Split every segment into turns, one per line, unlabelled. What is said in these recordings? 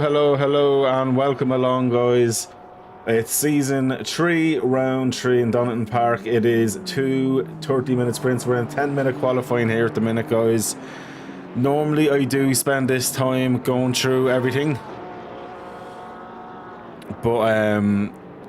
Hello, and welcome along, guys. It's season 3, round 3 in Donington Park. It is two 30-minute sprints. We're in 10-minute qualifying here at the minute, guys. Normally, I do spend this time going through everything, but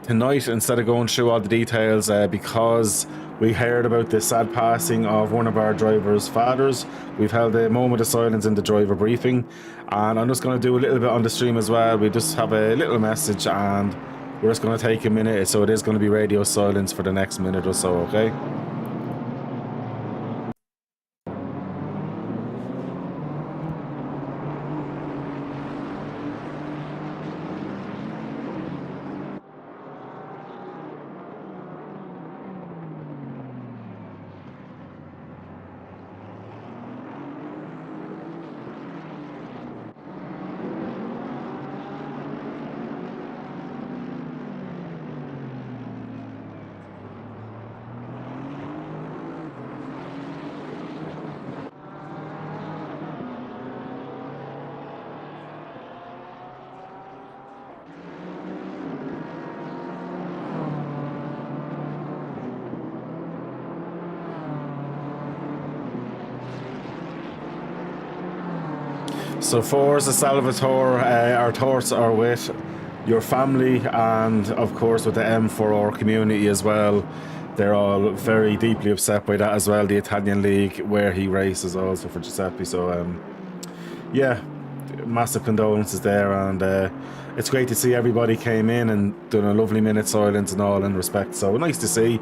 tonight, instead of going through all the details, because we heard about the sad passing of one of our driver's fathers, we've held a moment of silence in the driver briefing, and I'm just going to do a little bit on the stream as well. We just have a little message, and we're just going to take a minute, so it is going to be radio silence for the next minute or so, okay? So Forza Salvatore, our thoughts are with your family and of course with the M4R community as well. They're all very deeply upset by that as well. The Italian league where he races also for Giuseppe. So yeah, massive condolences there, and it's great to see everybody came in and done a lovely minute silence and all in respect. So nice to see,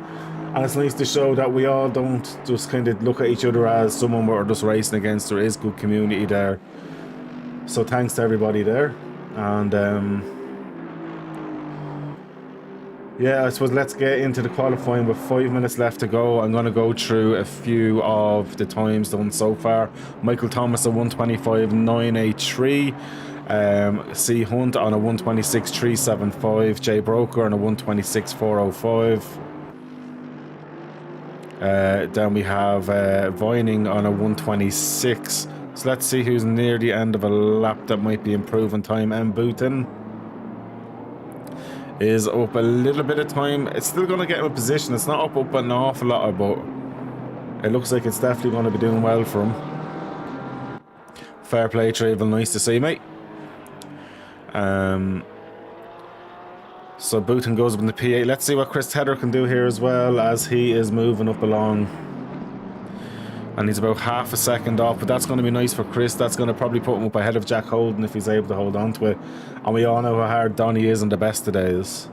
and it's nice to show that we all don't just kind of look at each other as someone we're just racing against. There is good community there. So thanks to everybody there, and yeah, I suppose let's get into the qualifying with 5 minutes left to go. I'm going to go through a few of the times done so far. Michael Thomas a 125.983, C Hunt on a 126.375, Jay Broker on a 126.405. Then we have Vining on a 126. So let's see who's near the end of a lap that might be improving time. M. Booten is up a little bit of time. It's still going to get him a position. It's not up an awful lot, but it looks like it's definitely going to be doing well for him. Fair play, Travel. Nice to see, mate. So Booten goes up in the P8. Let's see what Chris Tedder can do here as well, as he is moving up along. And he's about half a second off, but that's going to be nice for Chris. That's going to probably put him up ahead of Jack Holden if he's able to hold on to it. And we all know how hard Donny is on the best of days.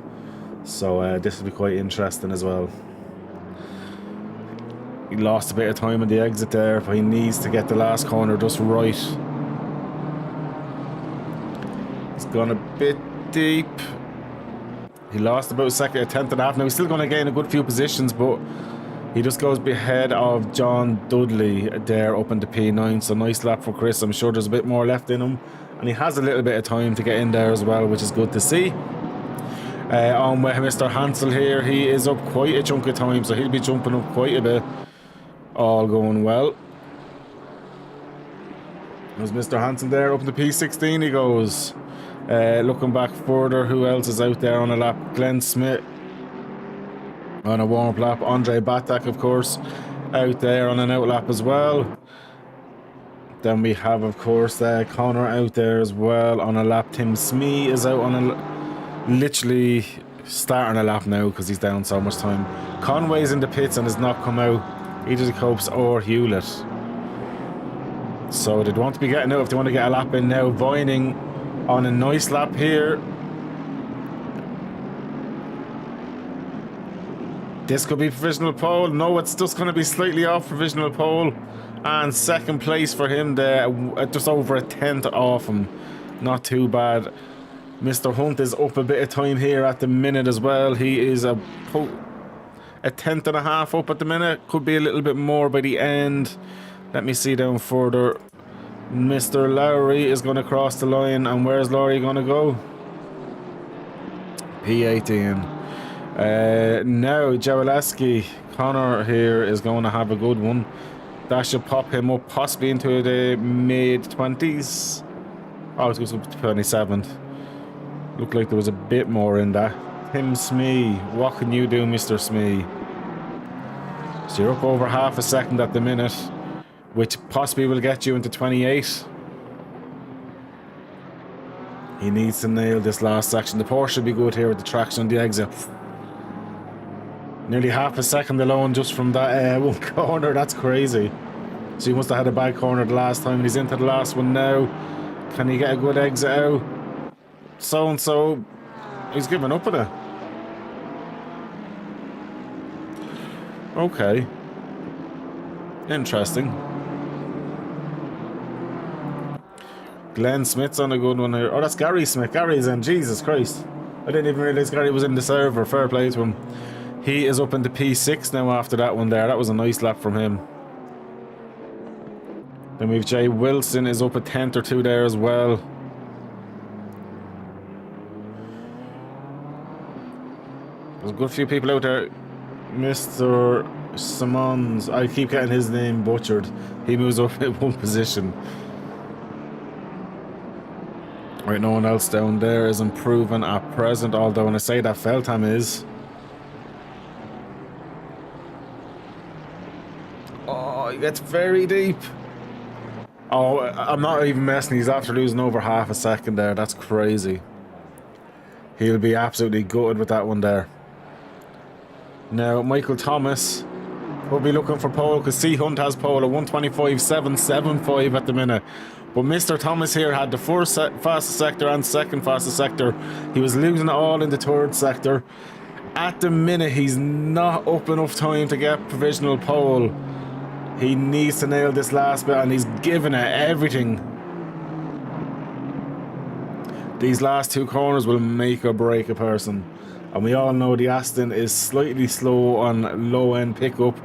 So this will be quite interesting as well. He lost a bit of time on the exit there, but he needs to get the last corner just right. He's gone a bit deep. He lost about a tenth and a half. Now he's still going to gain a good few positions, but he just goes ahead of John Dudley there up in the P9. So nice lap for Chris. I'm sure there's a bit more left in him, and he has a little bit of time to get in there as well, which is good to see. On with Mr. Hansel here, he is up quite a chunk of time, so he'll be jumping up quite a bit. All going well. There's Mr. Hansen there up in the P16 he goes. Looking back further, who else is out there on a lap? Glenn Smith on a warm-up lap. Andre Batak, of course, out there on an out lap as well. Then we have, of course, Connor out there as well on a lap. Tim Smee is out on a literally starting a lap now because he's down so much time. Conway's in the pits and has not come out. Either the Copes or Hewlett. So they'd want to be getting out if they want to get a lap in now. Vining on a nice lap here. This could be provisional pole. No, it's just going to be slightly off provisional pole. And second place for him there, just over a tenth off him. Not too bad. Mr. Hunt is up a bit of time here at the minute as well. He is a tenth and a half up at the minute. Could be a little bit more by the end. Let me see down further. Mr. Lowry is going to cross the line. And where's Lowry going to go? P18. Now Jawaleski, Connor here is going to have a good one. That should pop him up possibly into the mid-20s. Oh, it goes up to 27th. Looked like there was a bit more in that. Tim Smee, what can you do, Mr. Smee? So you're up over half a second at the minute, which possibly will get you into 28. He needs to nail this last section. The Porsche should be good here with the traction on the exit. Nearly half a second alone just from that one corner. That's crazy. So he must have had a bad corner the last time, and he's into the last one now. Can he get a good exit out? So-and-so, he's giving up with it. Okay. Interesting. Glenn Smith's on a good one here. Oh, that's Gary Smith. Gary's in. Jesus Christ. I didn't even realise Gary was in the server. Fair play to him. He is up into P6 now after that one there. That was a nice lap from him. Then we've Jay Wilson is up a 10th or 2 there as well. There's a good few people out there. Mr. Simons, I keep getting his name butchered. He moves up in one position. Right, no one else down there is improving at present, although when I say that, Feltham is. Oh, he gets very deep. Oh, I'm not even messing. He's after losing over half a second there. That's crazy. He'll be absolutely gutted with that one there. Now, Michael Thomas will be looking for pole because C Hunt has pole at 125.775 at the minute. But Mr. Thomas here had the first fastest sector and second fastest sector. He was losing it all in the third sector. At the minute, he's not up enough time to get provisional pole. He needs to nail this last bit, and he's giving it everything. These last two corners will make or break a person. And we all know the Aston is slightly slow on low-end pickup.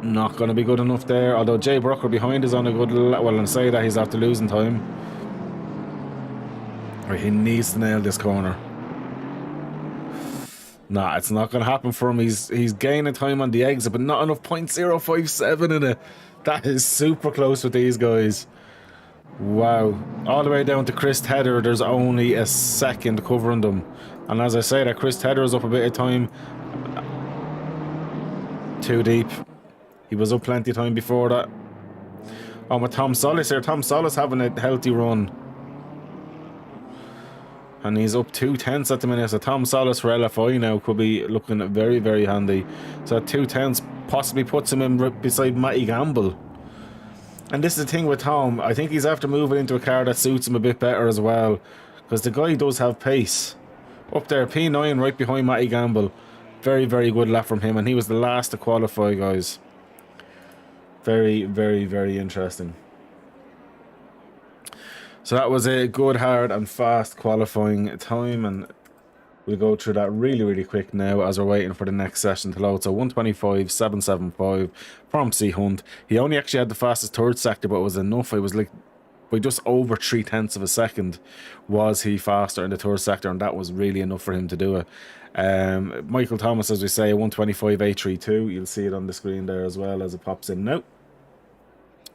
Not going to be good enough there. Although Jay Brooker behind is on a good... Well, and say that he's after losing time. Right, he needs to nail this corner. Nah, it's not going to happen for him. He's gaining time on the exit, but not enough. 0.057 in it. That is super close with these guys. Wow. All the way down to Chris Tedder, there's only a second covering them. And as I say, that Chris Tedder is up a bit of time. Too deep. He was up plenty of time before that. Oh, with Tom Solis here. Tom Solis having a healthy run. And he's up 2/10 at the minute. So Tom Solis for LFI now could be looking very, very handy. So 2/10 possibly puts him in beside Matty Gamble. And this is the thing with Tom. I think he's after moving into a car that suits him a bit better as well. Because the guy does have pace. Up there, P9 right behind Matty Gamble. Very, very good lap from him. And he was the last to qualify, guys. Very, very, very interesting. So that was a good, hard and fast qualifying time, and we'll go through that really, really quick now as we're waiting for the next session to load. So 125.775 from C Hunt. He only actually had the fastest third sector, but it was enough. It was like by just over 0.3 of a second was he faster in the third sector, and that was really enough for him to do it. Michael Thomas, as we say, 125.832. You'll see it on the screen there as well as it pops in now.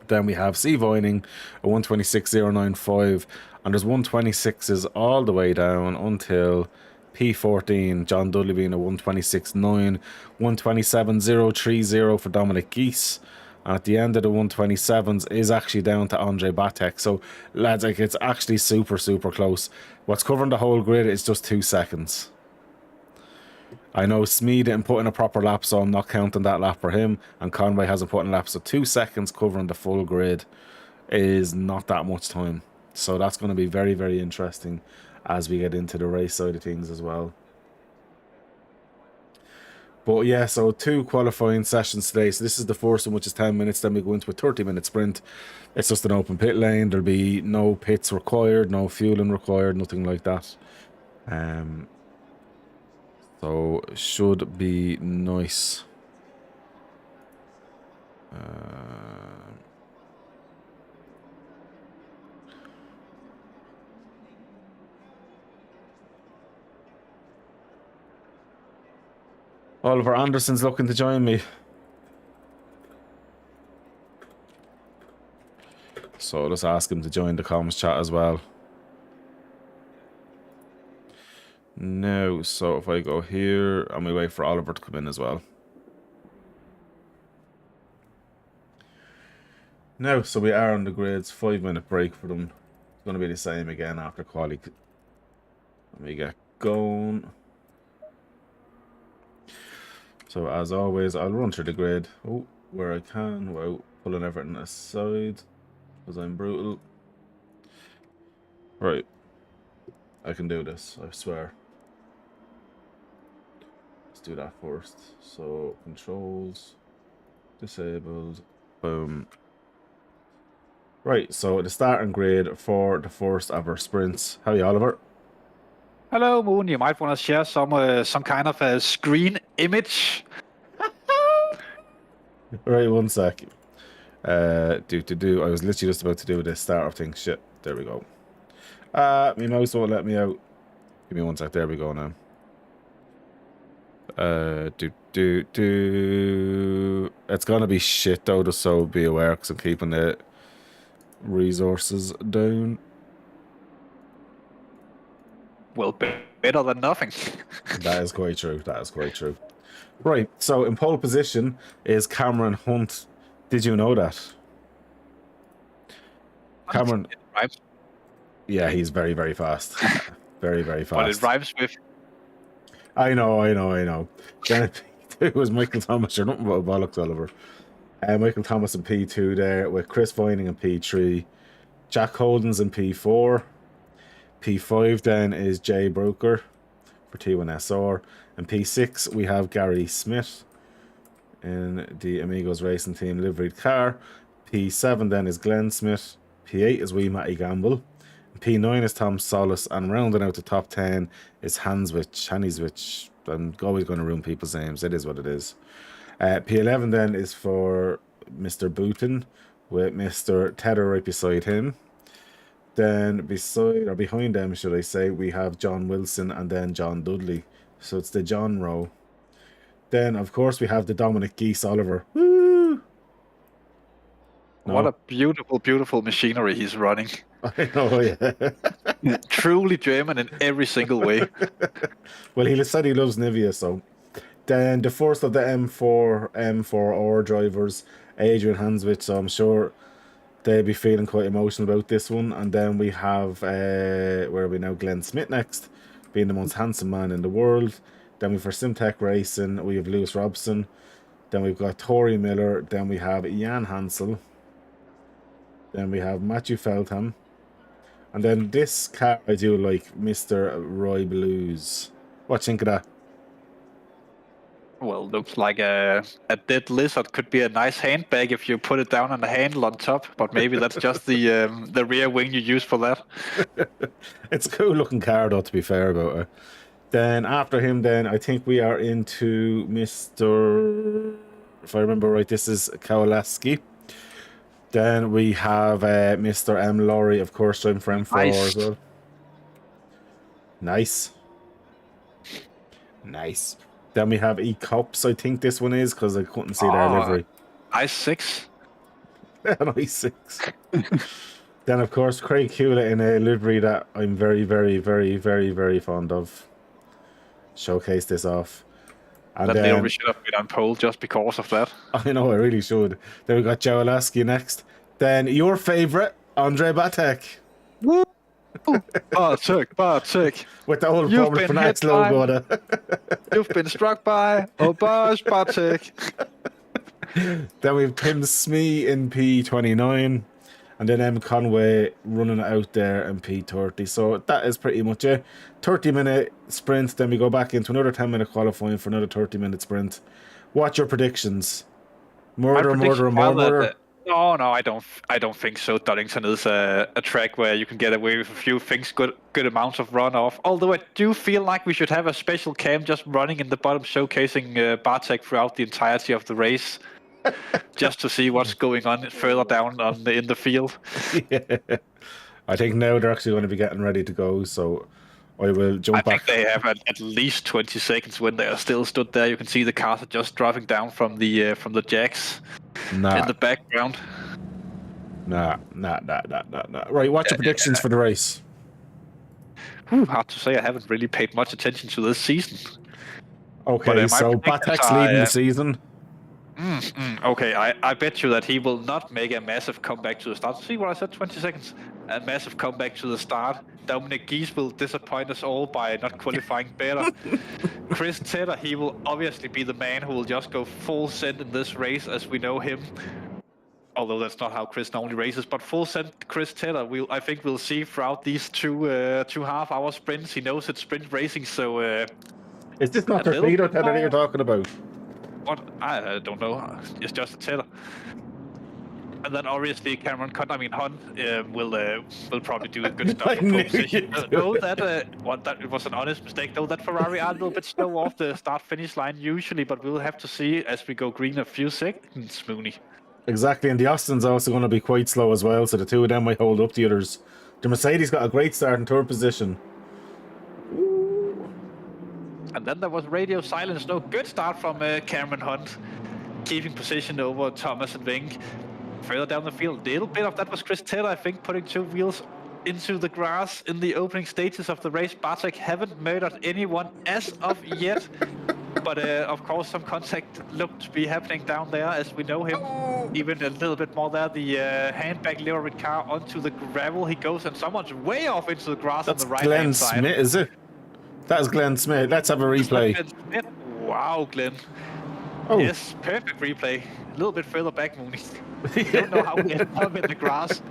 Then we have C Vining, a 126.095, and there's 126s all the way down until P14, John Dudley being a 126.9, 127.030 for Dominic Geese, and at the end of the 127s is actually down to Andre Batek. So, lads, like, it's actually super, super close. What's covering the whole grid is just 2 seconds. I know Smee didn't put in a proper lap, so I'm not counting that lap for him. And Conway hasn't put in a lap, so 2 seconds covering the full grid is not that much time. So that's going to be very, very interesting as we get into the race side of things as well. But yeah, so 2 qualifying sessions today. So this is the first one, which is 10 minutes. Then we go into a 30-minute sprint. It's just an open pit lane. There'll be no pits required, no fueling required, nothing like that. So, should be nice. Oliver Anderson's looking to join me. So let's ask him to join the comms chat as well. Now, so if I go here and we wait for Oliver to come in as well. Now, so we are on the grids. 5-minute break for them. It's going to be the same again after quali. Let me get going. So as always, I'll run through the grid where I can without pulling everything aside because I'm brutal. Right. I can do this, I swear. Let's do that first. So controls, disabled, boom. Right, so the starting grid for the first of our sprints. How are you, Oliver?
Hello, Moon. You might want to share some kind of a screen image.
Right, one sec. I was literally just about to do this startup thing. Shit, there we go. My mouse won't let me out. Give me one sec. There we go now. It's gonna be shit though, just so be aware, because I'm keeping the resources down.
Well, better than nothing.
That is quite true. That is quite true. Right, so in pole position is Cameron Hunt. Did you know that? Cameron. Yeah, he's very, very fast. Very, very fast.
But it rhymes with.
I know. Then it was Michael Thomas. You're nothing but a bollocks, Oliver. Michael Thomas in P2 there, with Chris Vining in P3. Jack Holden's in P4. P5 then is Jay Broker for T1SR. And P6 we have Gary Smith in the Amigos Racing Team liveried car. P7 then is Glenn Smith. P8 is wee Matty Gamble. P9 is Tom Solis, and rounding out the top 10 is Hanswich. I'm always going to ruin people's names. It is what it is. P11 then is for Mr. Booton, with Mr. Tedder right beside him. Then behind them, should I say, we have John Wilson and then John Dudley. So it's the John row. Then, of course, we have the Dominic Geese Oliver. Woo! No?
What a beautiful, beautiful machinery he's running.
I know, yeah.
Truly German in every single way.
Well, he said he loves Nivea, so. Then the first of the M4R drivers, Adrian Hanswich, so I'm sure they'll be feeling quite emotional about this one. And then we have, where are we now? Glenn Smith next, being the most handsome man in the world. Then for Simtech Racing, we have Lewis Robson. Then we've got Tori Miller. Then we have Jan Hansel. Then we have Matthew Feltham. And then this car I do like, Mr. Roy Blues. What do you think of that?
Well, looks like a dead lizard. Could be a nice handbag if you put it down on the handle on top, but maybe that's just the rear wing you use for that.
It's a cool looking car though, to be fair about it. Then after him, then I think we are into Mr. If I remember right, this is Kowalski. Then we have Mr. M. Laurie, of course, driving for M4 as well. Nice. Then we have E-Cops, I think this one is, because I couldn't see their livery.
I6.
I6. Then, of course, Craig Hewlett in a livery that I'm very, very, very, very, very fond of. Showcase this off. And
that livery should have been on pole just because of that.
I know, I really should. Then we got Joe Lasky next. Then your favourite, Andre Batek.
Woo! Bartek.
With the old Formula Fanatics logo on it.
You've been struck by Bosch Bartek.
Then we have Tim Smee in P29. And then M. Conway running out there in P30. So that is pretty much it. 30-minute sprint. Then we go back into another 10-minute qualifying for another 30-minute sprint. What's your predictions? Murder.
No, I don't think so. Donington is a track where you can get away with a few things, good amounts of runoff. Although I do feel like we should have a special cam just running in the bottom, showcasing Bartek throughout the entirety of the race, just to see what's going on further down in the field.
Yeah. I think now they're actually going to be getting ready to go, so I will jump back.
I think they have at least 20 seconds when they are still stood there. You can see the cars are just dropping down from the jacks in the background.
Nah. Right, what's your predictions for the race?
Hard to say. I haven't really paid much attention to this season.
Okay,
But, my
so
predictions
Batek's
are,
leading the season.
Okay, I bet you that he will not make a massive comeback to the start. See what I said? 20 seconds. A massive comeback to the start. Dominic Gies will disappoint us all by not qualifying better. Chris Tedder, he will obviously be the man who will just go full send in this race as we know him. Although that's not how Chris normally races, but full send Chris Tedder, I think we'll see throughout these two half-hour sprints. He knows it's sprint racing, so...
Is this not Torpedo Tedder that you're talking about?
What? I don't know. It's just a Tedder. And then obviously Cameron Hunt will probably do a good stuff in pole position. That was an honest mistake. Though that Ferrari are a little bit slow off the start-finish line usually, but we'll have to see as we go green a few seconds, Mooney.
Exactly, and the Austin's also going to be quite slow as well, so the two of them might hold up the others. The Mercedes got a great start in third position.
And then there was radio silence. No, good start from Cameron Hunt, keeping position over Thomas and Vink. Further down the field, a little bit of that was Chris Tedder, I think, putting two wheels into the grass in the opening stages of the race. Bartek haven't murdered anyone as of yet. But of course, some contact looked to be happening down there as we know him. Even a little bit more there. The handback Leroy car onto the gravel. He goes and someone's way off into the grass on the right-hand side.
That's Glenn Smith, is it? That is Glenn Smith. Let's have a replay.
Glenn Smith. Wow, Glenn.
Oh.
Yes, perfect replay. A little bit further back, Mooney. Don't know how we ended up in the grass.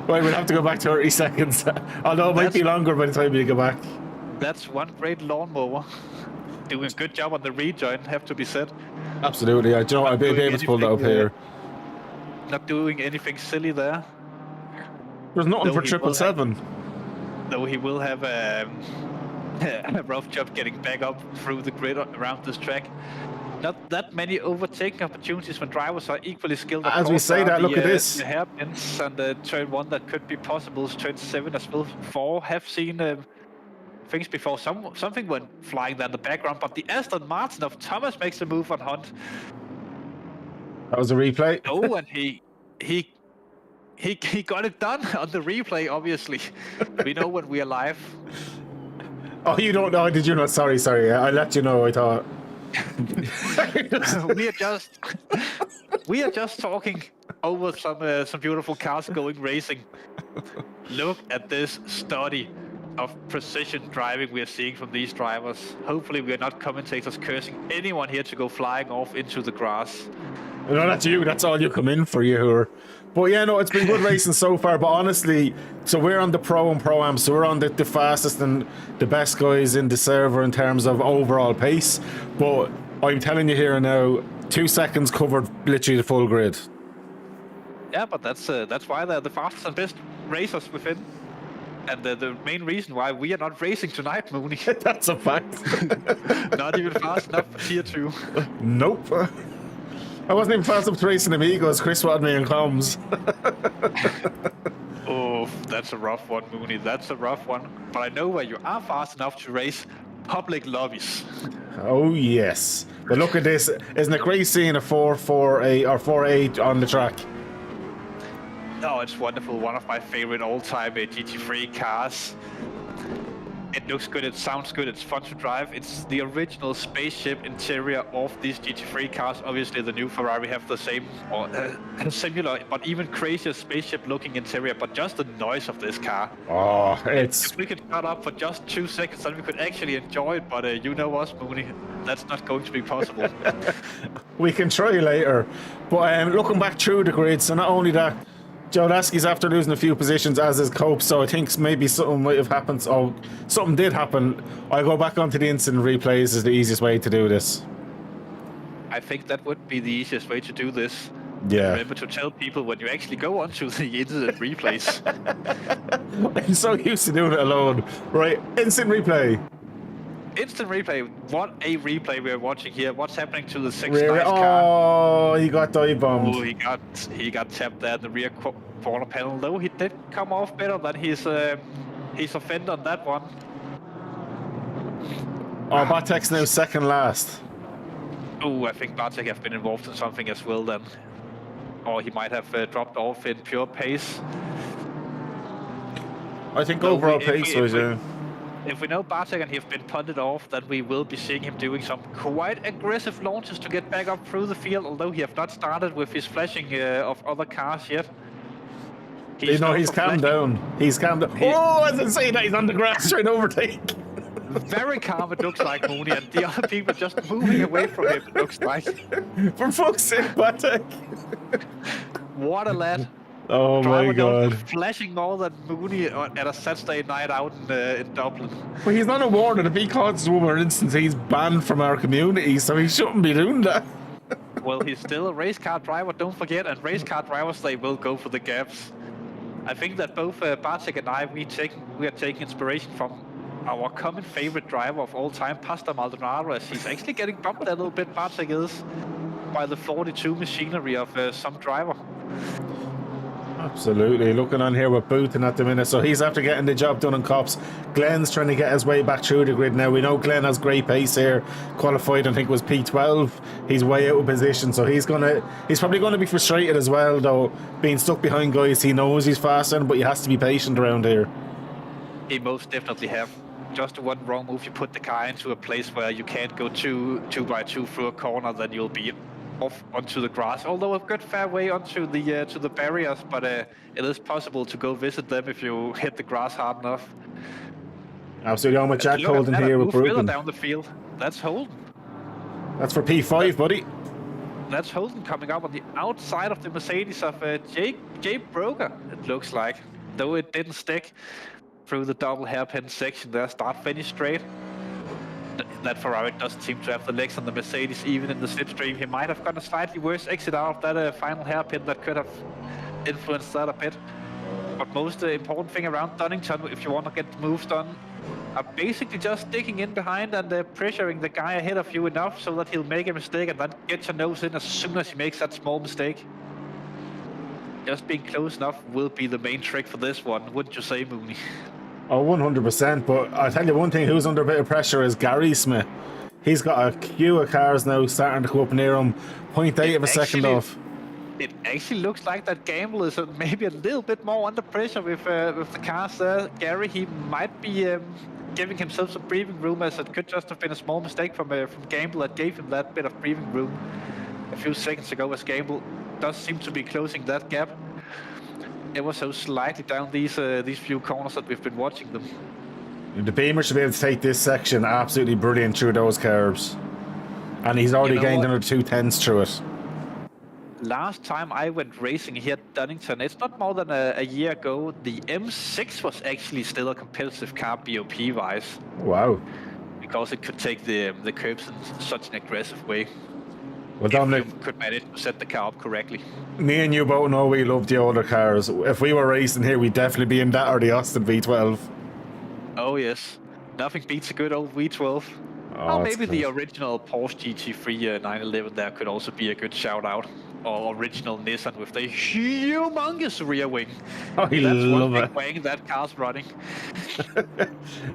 Well, we'll have to go back 30 seconds. Although it might be longer by the time you go back.
That's one great lawnmower. Doing a good job on the rejoin, have to be said.
Absolutely. I I'll be able to pull that up here.
Not doing anything silly there.
There's nothing for 777.
Though he will have a rough job getting back up through the grid around this track. Not that many overtaking opportunities when drivers are equally skilled.
As we say that, look at this.
The hairpins and turn 1 that could be possible. Turn 7 as well. 4 have seen things before. Something went flying there in the background, but the Aston Martin of Thomas makes a move on Hunt.
That was a replay.
Oh, and he got it done on the replay. Obviously, we know when we are live.
Oh, you don't know? Did you not? Sorry. I let you know. I thought.
we are just talking over some beautiful cars going racing. Look at this study of precision driving we are seeing from these drivers. Hopefully we are not commentators cursing anyone here to go flying off into the grass.
No, that's you. That's all you come in for, you. But yeah, no, it's been good racing so far. But honestly, so we're on the Pro and Pro-Am, so we're on the fastest and the best guys in the server in terms of overall pace. But I'm telling you here now, 2 seconds covered literally the full grid.
Yeah, but that's why they're the fastest and best racers within. And the main reason why we are not racing tonight, Mooney.
That's a fact.
Not even fast enough for tier 2.
Nope. I wasn't even fast enough to race in Amigos. Chris wanted me in comms.
Oh, that's a rough one, Mooney. That's a rough one. But I know where you are fast enough to race public lobbies.
Oh, yes. But look at this. Isn't it great seeing a 4.48 or 4.8 on the track?
Oh, it's wonderful. One of my favorite all-time GT3 cars. It looks good, it sounds good, it's fun to drive. It's the original spaceship interior of these GT3 cars. Obviously, the new Ferrari have the same or similar, but even crazier spaceship-looking interior. But just the noise of this car.
Oh, it's...
If we could cut up for just 2 seconds, then we could actually enjoy it. But you know us, Mooney, that's not going to be possible.
We can try later. But looking back through the grid, so not only that, Joe Lasky's after losing a few positions, as is Cope, so I think maybe something might have happened. Oh, something did happen. I'll go back onto the instant replays is the easiest way to do this.
I think that would be the easiest way to do this.
Yeah.
Remember to tell people when you actually go onto the instant replays.
I'm so used to doing it alone. Right, instant replay.
Instant replay. What a replay we're watching here. What's happening to the 6 nice car?
Oh, he got dive bombed.
Oh, he got tapped there in the rear corner panel. Though he did come off better than his offender on that one.
Oh, Bartek's now second last.
Oh, I think Bartek have been involved in something as well then. or he might have dropped off in pure pace.
I think
So
overall pace was,
if we know Bartek and he've been punted off, then we will be seeing him doing some quite aggressive launches to get back up through the field, although he have not started with his flashing of other cars yet.
He's calmed down. He's calmed down. Oh, as I say that, he's on the grass trying to overtake.
Very calm, it looks like, Mooney, and the other people just moving away from him, it looks like.
For fuck's sake, Bartek.
What a lad.
Oh my God.
Flashing more than Mooney at a Saturday night out in Dublin.
Well, he's not awarded. If he causes one more instance, he's banned from our community, so he shouldn't be doing that.
Well, he's still a race car driver, don't forget, and race car drivers, they will go for the gaps. I think that both Bartek and I, we are taking inspiration from our common favorite driver of all time, Pastor Maldonado, as he's actually getting bumped a little bit, Bartek is, by the 42 machinery of some driver.
Absolutely. Looking on here with Booten at the minute, so he's after getting the job done in Cops. Glenn's trying to get his way back through the grid now. We know Glenn has great pace here. Qualified, I think, was P12. He's way out of position, so he's probably going to be frustrated as well, though. Being stuck behind guys he knows he's faster, but he has to be patient around here.
He most definitely have. Just one wrong move, you put the car into a place where you can't go two by two through a corner, then you'll be off onto the grass. Although a good fair way onto the to the barriers, but it is possible to go visit them if you hit the grass hard enough.
Absolutely. On with Jack Holden here with Brooklyn.
Down the field. That's Holden.
That's for P5, buddy.
That's Holden coming up on the outside of the Mercedes of Jay Broker, it looks like. Though it didn't stick through the double hairpin section there, start-finish straight. That Ferrari doesn't seem to have the legs on the Mercedes, even in the slipstream. He might have gotten a slightly worse exit out of that final hairpin that could have influenced that a bit. But most important thing around Donington, if you want to get moves done, are basically just digging in behind and pressuring the guy ahead of you enough so that he'll make a mistake and then get your nose in as soon as he makes that small mistake. Just being close enough will be the main trick for this one, wouldn't you say, Mooney?
Oh, 100%, but I'll tell you one thing, who's under a bit of pressure is Gary Smith. He's got a queue of cars now starting to come up near him, 0.8 of a second off.
It actually looks like that Gamble is maybe a little bit more under pressure with the cars there. Gary, he might be giving himself some breathing room, as it could just have been a small mistake from Gamble that gave him that bit of breathing room a few seconds ago, as Gamble does seem to be closing that gap. Ever so slightly down these few corners that we've been watching them.
The Beamer should be able to take this section absolutely brilliant through those curves. And he's already gained another 2/10 through it.
Last time I went racing here at Donington, it's not more than a year ago, the M6 was actually still a competitive car BOP-wise.
Wow.
Because it could take the curves in such an aggressive way.
Well, Dominic,
you could manage to set the car up correctly.
Me and you both know we love the older cars. If we were racing here, we'd definitely be in that or the Austin V12.
Oh yes, nothing beats a good old V12.
Oh,
or maybe the original Porsche GT3 911 there could also be a good shout out. Or original Nissan with the humongous rear wing.
Oh, I love it.
Wang that car's running.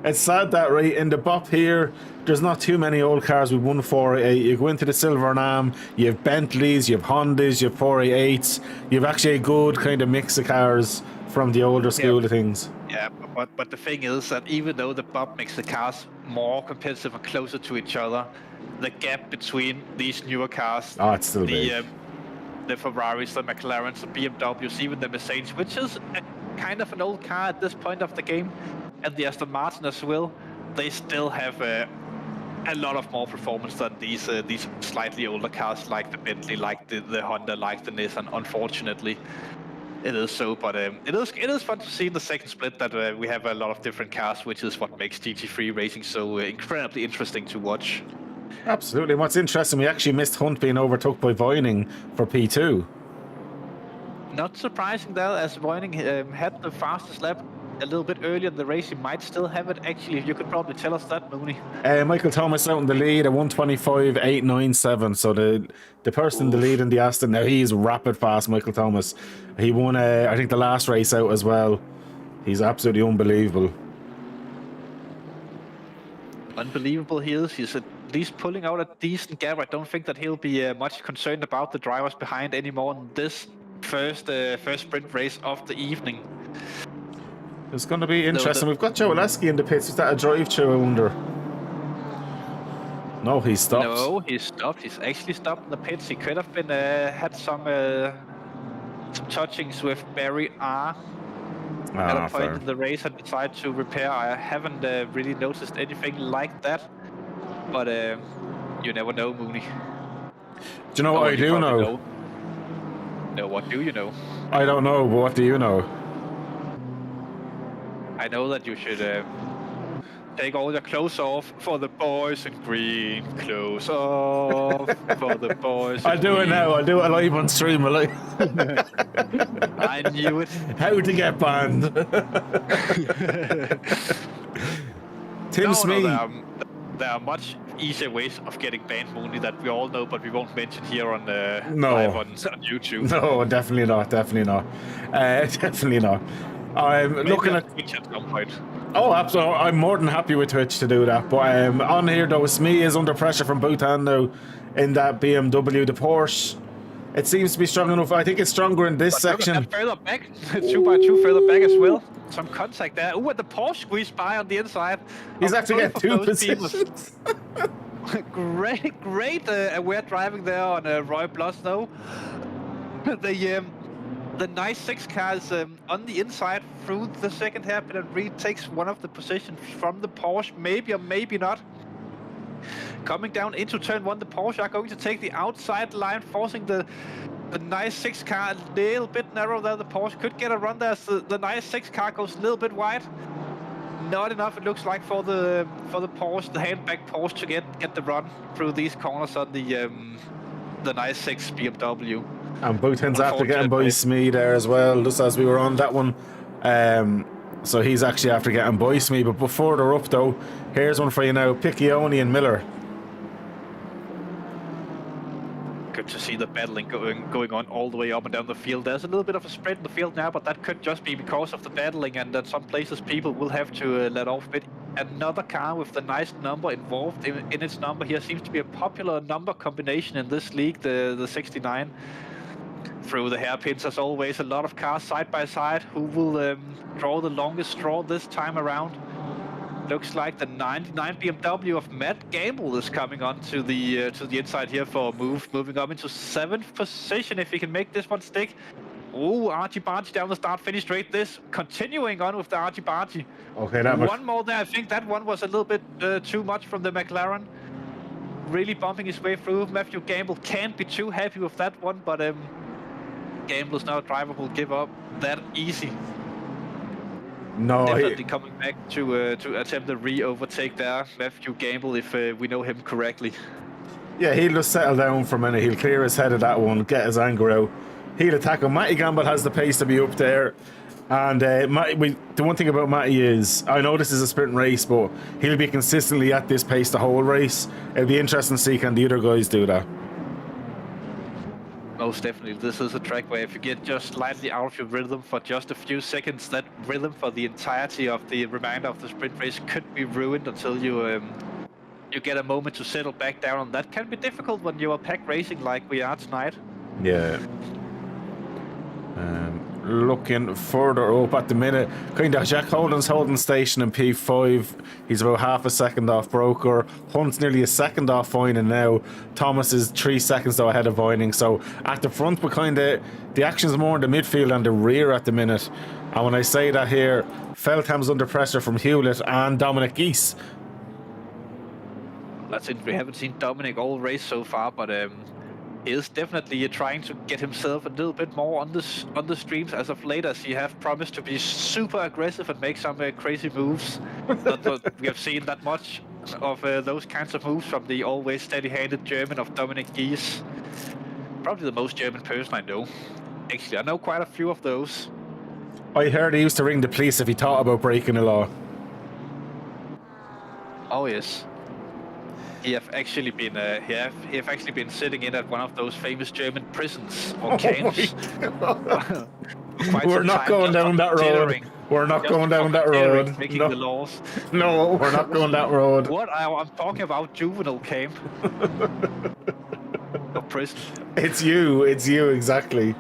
It's sad that right in the BOP here, there's not too many old cars with 148. You go into the Silver Nam, you have Bentleys, you have Hondas, you have 488s. You have actually a good kind of mix of cars from the older school of things.
Yeah, but the thing is that even though the BOP makes the cars more competitive and closer to each other, the gap between these newer cars,
it's still big.
The Ferraris, the McLarens, the BMWs, even the Mercedes, which is kind of an old car at this point of the game, and the Aston Martin as well, they still have a lot of more performance than these slightly older cars like the Bentley, like the Honda, like the Nissan. Unfortunately, it is so, but it is fun to see in the second split that we have a lot of different cars, which is what makes GT3 racing so incredibly interesting to watch.
Absolutely. What's interesting, we actually missed Hunt being overtook by Vining for P2.
Not surprising there, as Vining had the fastest lap a little bit earlier in the race. He might still have it, actually. You could probably tell us that, Mooney.
Michael Thomas out in the lead at 125.897. So the person in the lead in the Aston, now he's rapid fast, Michael Thomas. He won, I think, the last race out as well. He's absolutely unbelievable.
unbelievable he is. He's at least pulling out a decent gap. I don't think that he'll be much concerned about the drivers behind anymore in this first sprint race of the evening.
It's going to be interesting. We've got Joe Oleski in the pits. Is that a drive-through, I wonder? No, he stopped.
No, he stopped. He's actually stopped in the pits. He could have been had some touchings with Barry R. At a point in the race and decided to repair. I haven't really noticed anything like that, but you never know, Mooney.
Do you know what I do know?
No, what do you know?
I don't know, but what do you know?
I know that you should take all your clothes off for the boys in green. Clothes off for the boys.
I'll do it now. I'll do it live on stream.
I knew it.
How to get banned. Tim Smee.
There are much easier ways of getting banned, Mooney, that we all know, but we won't mention here on live on YouTube.
No, definitely not. Definitely not. Definitely not. I'm looking at
Twitch at some point.
Oh, absolutely. I'm more than happy with Twitch to do that. But on here, though, Smee is under pressure from Bhutan now in that BMW. The Porsche, it seems to be strong enough. I think it's stronger in this section.
Further back, 2x2 further back as well. Some contact there. Oh, and the Porsche squeezed by on the inside.
He's actually getting two positions.
Great aware driving there on Roy Bloss, though. The nice 6 car is on the inside through the second hairpin and retakes one of the positions from the Porsche, maybe or maybe not. Coming down into turn 1, the Porsche are going to take the outside line, forcing the nice 6 car a little bit narrow there. The Porsche could get a run there as the nice 6 car goes a little bit wide. Not enough, it looks like, for the Porsche, the handback Porsche, to get the run through these corners on the nice 6 BMW.
And Bhutan's after getting by Smee there as well, just as we were on that one. So he's actually after getting by Smee. But before they're up, though, here's one for you now. Piccioni and Miller.
Good to see the battling going on all the way up and down the field. There's a little bit of a spread in the field now, but that could just be because of the battling, and that some places people will have to let off a bit. Another car with the nice number involved in its number here. Seems to be a popular number combination in this league, the 69. Through the hairpins, as always, a lot of cars side by side. Who will draw the longest straw this time around? Looks like the 99 BMW of Matt Gamble is coming on to the inside here for a move, moving up into 7th position if he can make this one stick. Oh, Archie Barty down the start-finish straight. This continuing on with the Archie Barty.
Okay, that was
one more there. I think that one was a little bit too much from the McLaren. Really bumping his way through. Matthew Gamble can't be too happy with that one, but Gamble is now a driver who will give up that easy.
No,
definitely coming back to attempt a re-overtake there, Matthew Gamble, if we know him correctly.
Yeah, he'll just settle down for a minute. He'll clear his head of that one, get his anger out. He'll attack him. Matty Gamble has the pace to be up there. And the one thing about Matty is, I know this is a sprint race, but he'll be consistently at this pace the whole race. It'll be interesting to see can the other guys do that.
Most definitely. This is a track where if you get just slightly out of your rhythm for just a few seconds, that rhythm for the entirety of the remainder of the sprint race could be ruined until you get a moment to settle back down. And that can be difficult when you are pack racing like we are tonight.
Yeah. Looking further up at the minute, kind of Jack Holden's holding station in P5. He's about half a second off Broker. Hunt's nearly a second off Vining now. Thomas is 3 seconds though ahead of Vining. So at the front, but kind of the action's more in the midfield and the rear at the minute. And when I say that here, Feltham's under pressure from Hewlett and Dominic Geese.
That's it. We haven't seen Dominic all race so far, but he is definitely trying to get himself a little bit more on the streams as of late, as he have promised to be super aggressive and make some crazy moves. Not that we have seen that much of those kinds of moves from the always steady-handed German of Dominic Geese. Probably the most German person I know. Actually, I know quite a few of those.
I heard he used to ring the police if he thought about breaking the law.
Oh yes. He have actually been sitting in at one of those famous German prisons or camps.
We're not going down that road. We're not
Just
going
for
down that
considering
road.
making the
No,
laws.
no, we're not going that road.
What I'm talking about juvenile camp or prison.
It's you, exactly.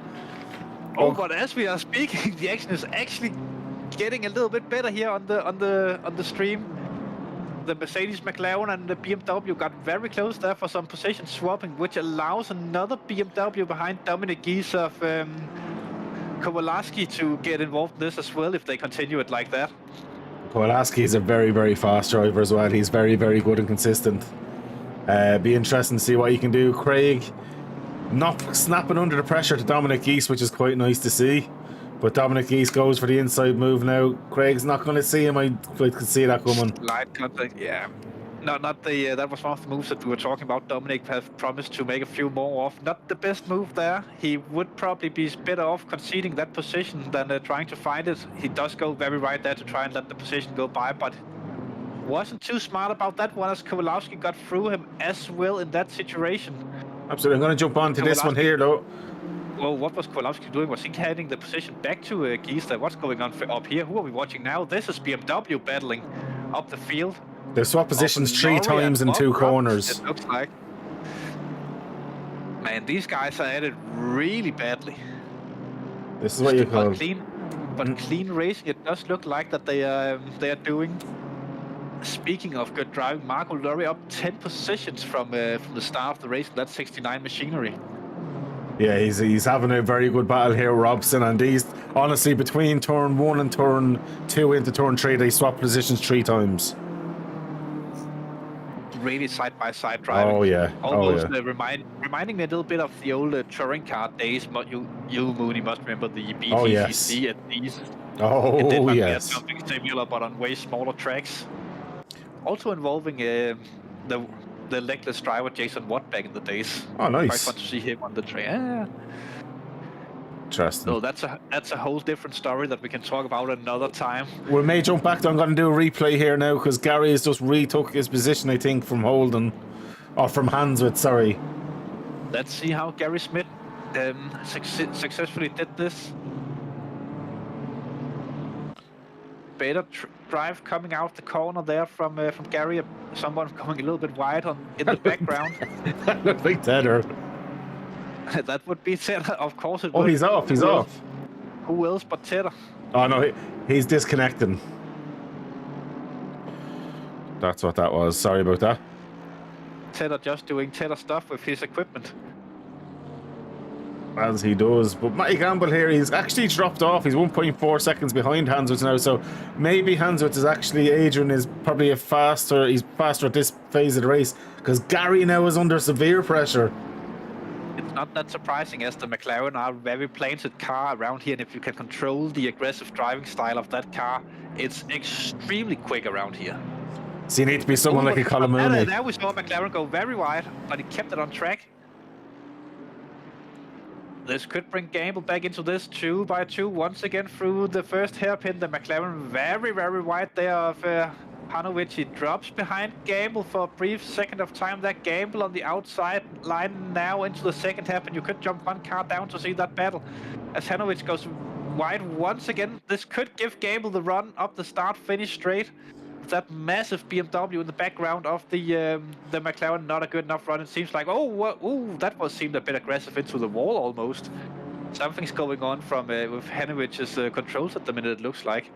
Oh,
Oh,
but as we are speaking, the action is actually getting a little bit better here on the stream. The Mercedes McLaren and the BMW got very close there for some position swapping, which allows another BMW behind Dominic Gies of Kowalski to get involved in this as well if they continue it like that.
Kowalski is a very, very fast driver as well. He's very, very good and consistent. Be interesting to see what he can do. Craig not snapping under the pressure to Dominic Gies, which is quite nice to see. But Dominic Gies goes for the inside move now. Craig's not going to see him. I could see that coming.
Light contact, yeah. No, not the. That was one of the moves that we were talking about. Dominic has promised to make a few more off. Not the best move there. He would probably be better off conceding that position than trying to find it. He does go very right there to try and let the position go by, but wasn't too smart about that one as Kowalski got through him as well in that situation.
Absolutely. I'm going to jump on to this one here, though.
Well, what was Kowalski doing? Was he handing the position back to Gies? What's going on up here? Who are we watching now? This is BMW battling up the field.
They swap positions 3 times in 2 corners.
It looks like. Man, these guys are at it really badly.
This is what you call
clean racing. It does look like that they are doing. Speaking of good driving, Marco Lurry up 10 positions from the start of the race. That's 69 machinery.
Yeah, he's having a very good battle here, Robson, and these, honestly, between turn 1 and turn 2 into turn 3, they swap positions 3 times.
Really side-by-side driving.
Oh, yeah.
Almost reminding me a little bit of the old touring car days. You, Mooney, must remember the BTCC at least.
Oh, yes.
Something similar, but on way smaller tracks. Also involving the legless driver Jason Watt back in the days.
Oh, nice.
Quite fun to see him on the track. Yeah.
Interesting.
So that's a whole different story that we can talk about another time.
We may jump back to, I'm going to do a replay here now because Gary has just retook his position, I think, from Holden. Or from Hansworth, sorry.
Let's see how Gary Smith successfully did this. Better drive coming out the corner there from Gary. Someone coming a little bit wide in the background.
That looked like Tedder.
That would be Tedder, of course it would.
Oh, he's off, he's off.
Who else but Tedder?
Oh, no, he's disconnecting. That's what that was. Sorry about that.
Tedder just doing Tedder stuff with his equipment.
As he does. But Matty Gamble here, he's actually dropped off. He's 1.4 seconds behind Hansworth now. So maybe Hansworth is actually, Adrian is probably he's faster at this phase of the race. Because Gary now is under severe pressure.
It's not that surprising as the McLaren are a very planted car around here. And if you can control the aggressive driving style of that car, it's extremely quick around here.
So you need to be someone like a Colin Mooney.
There we saw McLaren go very wide, but he kept it on track. This could bring Gamble back into this 2x2 once again through the first hairpin. The McLaren very, very wide there of Hanovic. He drops behind Gamble for a brief second of time. That Gamble on the outside line now into the second hairpin. You could jump one car down to see that battle. As Hanovic goes wide once again, this could give Gamble the run up the start, finish straight. That massive BMW in the background of the McLaren, not a good enough run. It seems like, that seemed a bit aggressive into the wall almost. Something's going on from with Hanovic's controls at the minute, it looks like.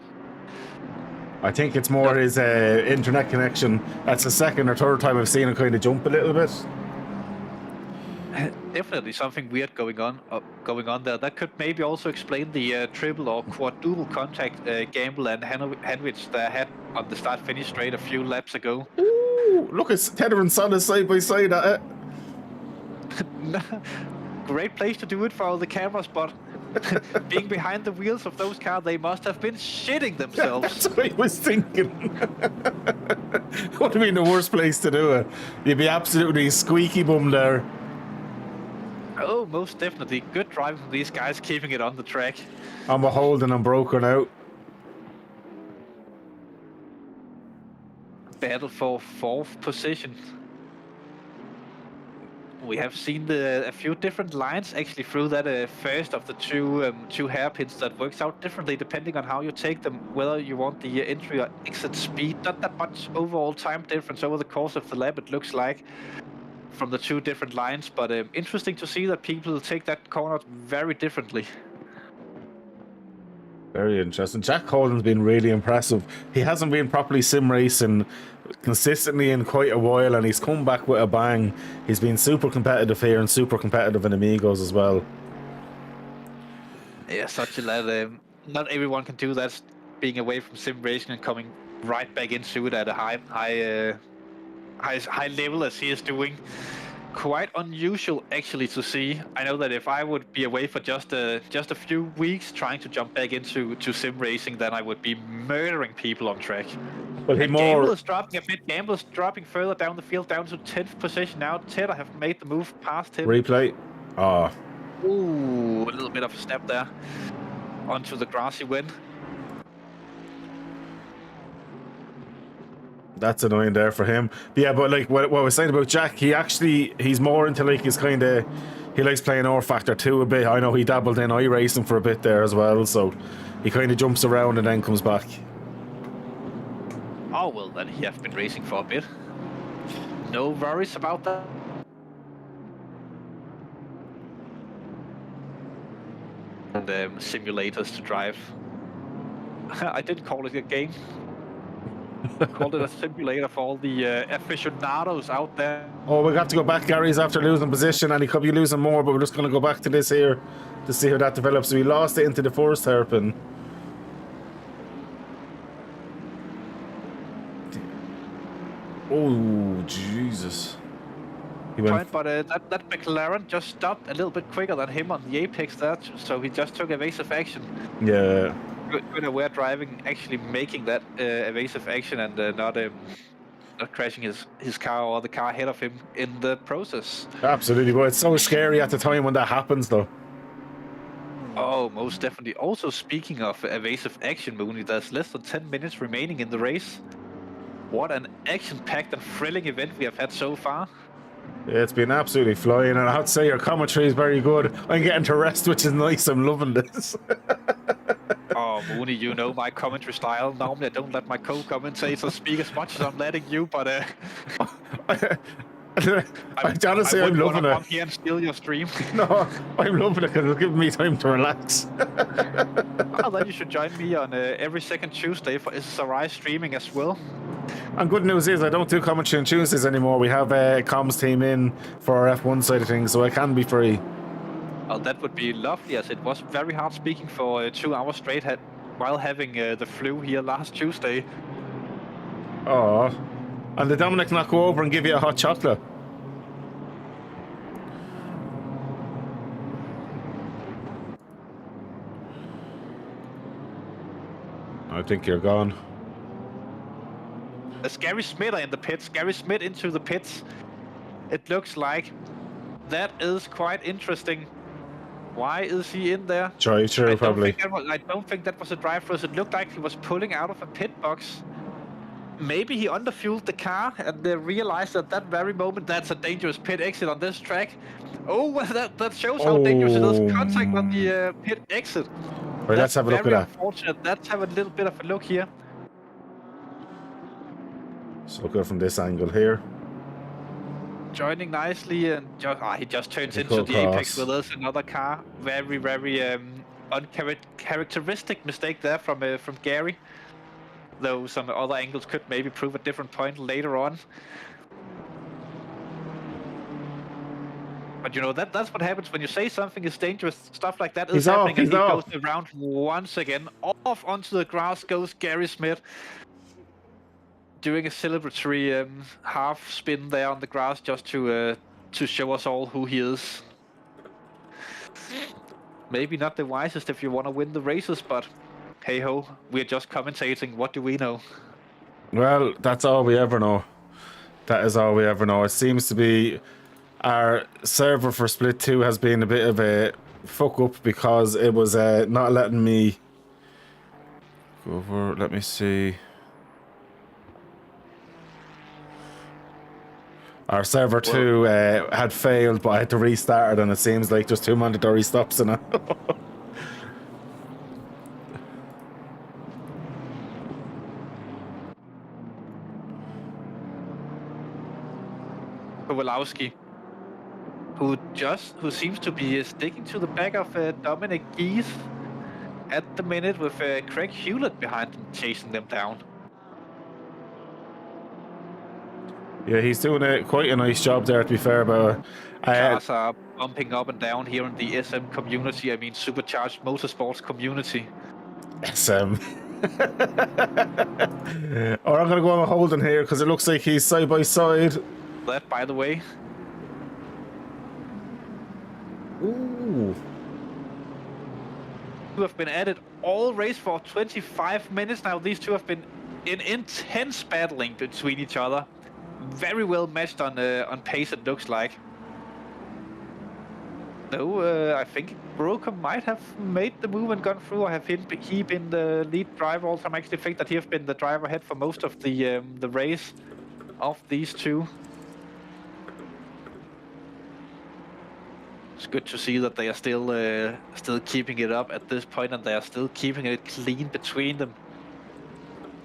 I think it's more his internet connection. That's the second or third time I've seen him kind of jump a little bit.
Definitely something weird going on there. That could maybe also explain the triple or quadruple contact Gamble and Hanovic that had on the start-finish straight a few laps ago.
Ooh, look at Tedder and Son side by side at it.
Great place to do it for all the cameras, but being behind the wheels of those cars, they must have been shitting themselves.
That's what I was thinking. Would have been the worst place to do it. You'd be absolutely squeaky bum there.
Oh, most definitely. Good driving from these guys, keeping it on the track.
I'm a Holden and broken out. Battle
for 4th position. We have seen a few different lines actually through that first of the two hairpins that works out differently depending on how you take them, whether you want the entry or exit speed. Not that much overall time difference over the course of the lap, it looks like, from the two different lines, but interesting to see that people take that corner very differently.
Very interesting. Jack Holden's been really impressive. He hasn't been properly sim racing consistently in quite a while, and he's come back with a bang. He's been super competitive here and super competitive in Amigos as well.
Yeah, such a lad. Not everyone can do that, being away from sim racing and coming right back into it at a high level as he is doing. Quite unusual actually to see. I know that if I would be away for just a few weeks trying to jump back into sim racing, then I would be murdering people on track.
Well,
Gamble is dropping a bit. Gamble is dropping further down the field, down to 10th position now. Ted, I have made the move past him.
Replay. Ah.
Ooh, a little bit of a step there onto the grassy win.
That's annoying there for him. But yeah, but like what I was saying about Jack, he's more into like his kind of, he likes playing R Factor 2 a bit. I know he dabbled in iRacing for a bit there as well, so he kind of jumps around and then comes back.
Oh well, then he has been racing for a bit. No worries about that. And simulators to drive. I didn't call it a game. I called it a simulator for all the aficionados out there.
Oh, we got to go back. Gary's after losing position, and he could be losing more, but we're just going to go back to this here to see how that develops. So we lost it into the first hairpin. Oh, Jesus. He went...
But that McLaren just stopped a little bit quicker than him on the apex there, so he just took evasive action.
Yeah.
Good aware driving, actually making that evasive action and not crashing his car or the car ahead of him in the process.
Absolutely, but it's so scary at the time when that happens, though.
Oh, most definitely. Also, speaking of evasive action, Mooney, there's less than 10 minutes remaining in the race. What an action-packed and thrilling event we have had so far.
Yeah, it's been absolutely flying, and I have to say your commentary is very good. I'm getting to rest, which is nice. I'm loving this.
Oh, Mooney, you know my commentary style. Normally, I don't let my co-commentators speak as much as I'm letting you, but
honestly, I'm loving it.
Come here and steal your stream.
No, I'm loving it because it's giving me time to relax.
Oh, then you should join me on every second Tuesday for SSRI streaming as well.
And good news is I don't do commentary on Tuesdays anymore. We have a comms team in for our F1 side of things, so I can be free.
Well, that would be lovely, as it was very hard speaking for 2 hours straight while having the flu here last Tuesday.
Oh, and did Dominic not go over and give you a hot chocolate? I think you're gone.
There's Gary Smith in the pits. Gary Smith into the pits. It looks like that is quite interesting. Why is he in there?
Drive-through, probably.
I don't think that was a drive-through. It looked like he was pulling out of a pit box. Maybe he underfueled the car and they realized at that very moment that's a dangerous pit exit on this track. Oh, that shows how dangerous it is. Contact on the pit exit.
Right, let's have a look at that.
Unfortunate. Let's have a little bit of a look here.
So go from this angle here.
Joining nicely, and he just turns into the apex with us. Another car. Very, very uncharacteristic mistake there from Gary. Though some other angles could maybe prove a different point later on. But you know, that's what happens when you say something is dangerous. Stuff like that is happening, and he goes around once again. Off onto the grass goes Gary Smith, doing a celebratory half spin there on the grass just to show us all who he is. Maybe not the wisest if you want to win the races, but hey ho, we're just commentating. What do we know?
Well, that's all we ever know. That is all we ever know. It seems to be our server for Split 2 has been a bit of a fuck up because it was not letting me go over. Let me see. Our server 2 had failed, but I had to restart it, and it seems like there's too mandatory stops in it.
Kowalowski, who seems to be sticking to the back of Dominic Geese at the minute, with Craig Hewlett behind him, chasing them down.
Yeah, he's doing quite a nice job there, to be fair, but
Cars are bumping up and down here in the SM community. I mean, supercharged motorsports community.
SM. Or I'm going to go on Holden here, because it looks like he's side by side.
That, by the way.
Ooh.
Who have been at it all race for 25 minutes now. These two have been in intense battling between each other. Very well matched on pace, it looks like. No, I think Broker might have made the move and gone through, or have he been the lead driver also? I actually think that he has been the driver ahead for most of the race of these two. It's good to see that they are still keeping it up at this point, and they are still keeping it clean between them.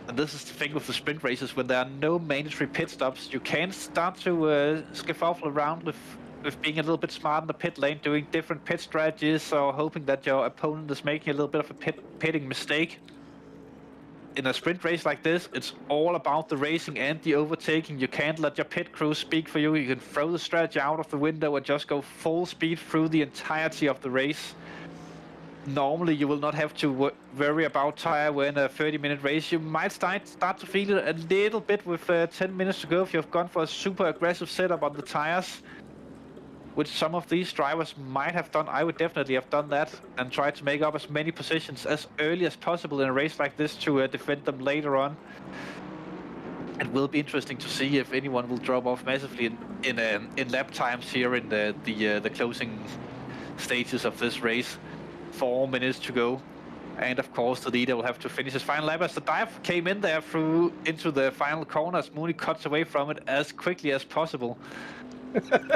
And this is the thing with the sprint races: when there are no mandatory pit stops, you can start to skedaddle around with being a little bit smart in the pit lane, doing different pit strategies, or hoping that your opponent is making a little bit of a pitting mistake. In a sprint race like this, it's all about the racing and the overtaking. You can't let your pit crew speak for you. You can throw the strategy out of the window and just go full speed through the entirety of the race. Normally, you will not have to worry about tire wear in a 30-minute race. You might start to feel it a little bit with 10 minutes to go if you've gone for a super aggressive setup on the tires, which some of these drivers might have done. I would definitely have done that and tried to make up as many positions as early as possible in a race like this to defend them later on. It will be interesting to see if anyone will drop off massively in lap times here in the closing stages of this race. 4 minutes to go, and of course the leader will have to finish his final lap as the dive came in there through into the final corner as Mooney cuts away from it as quickly as possible.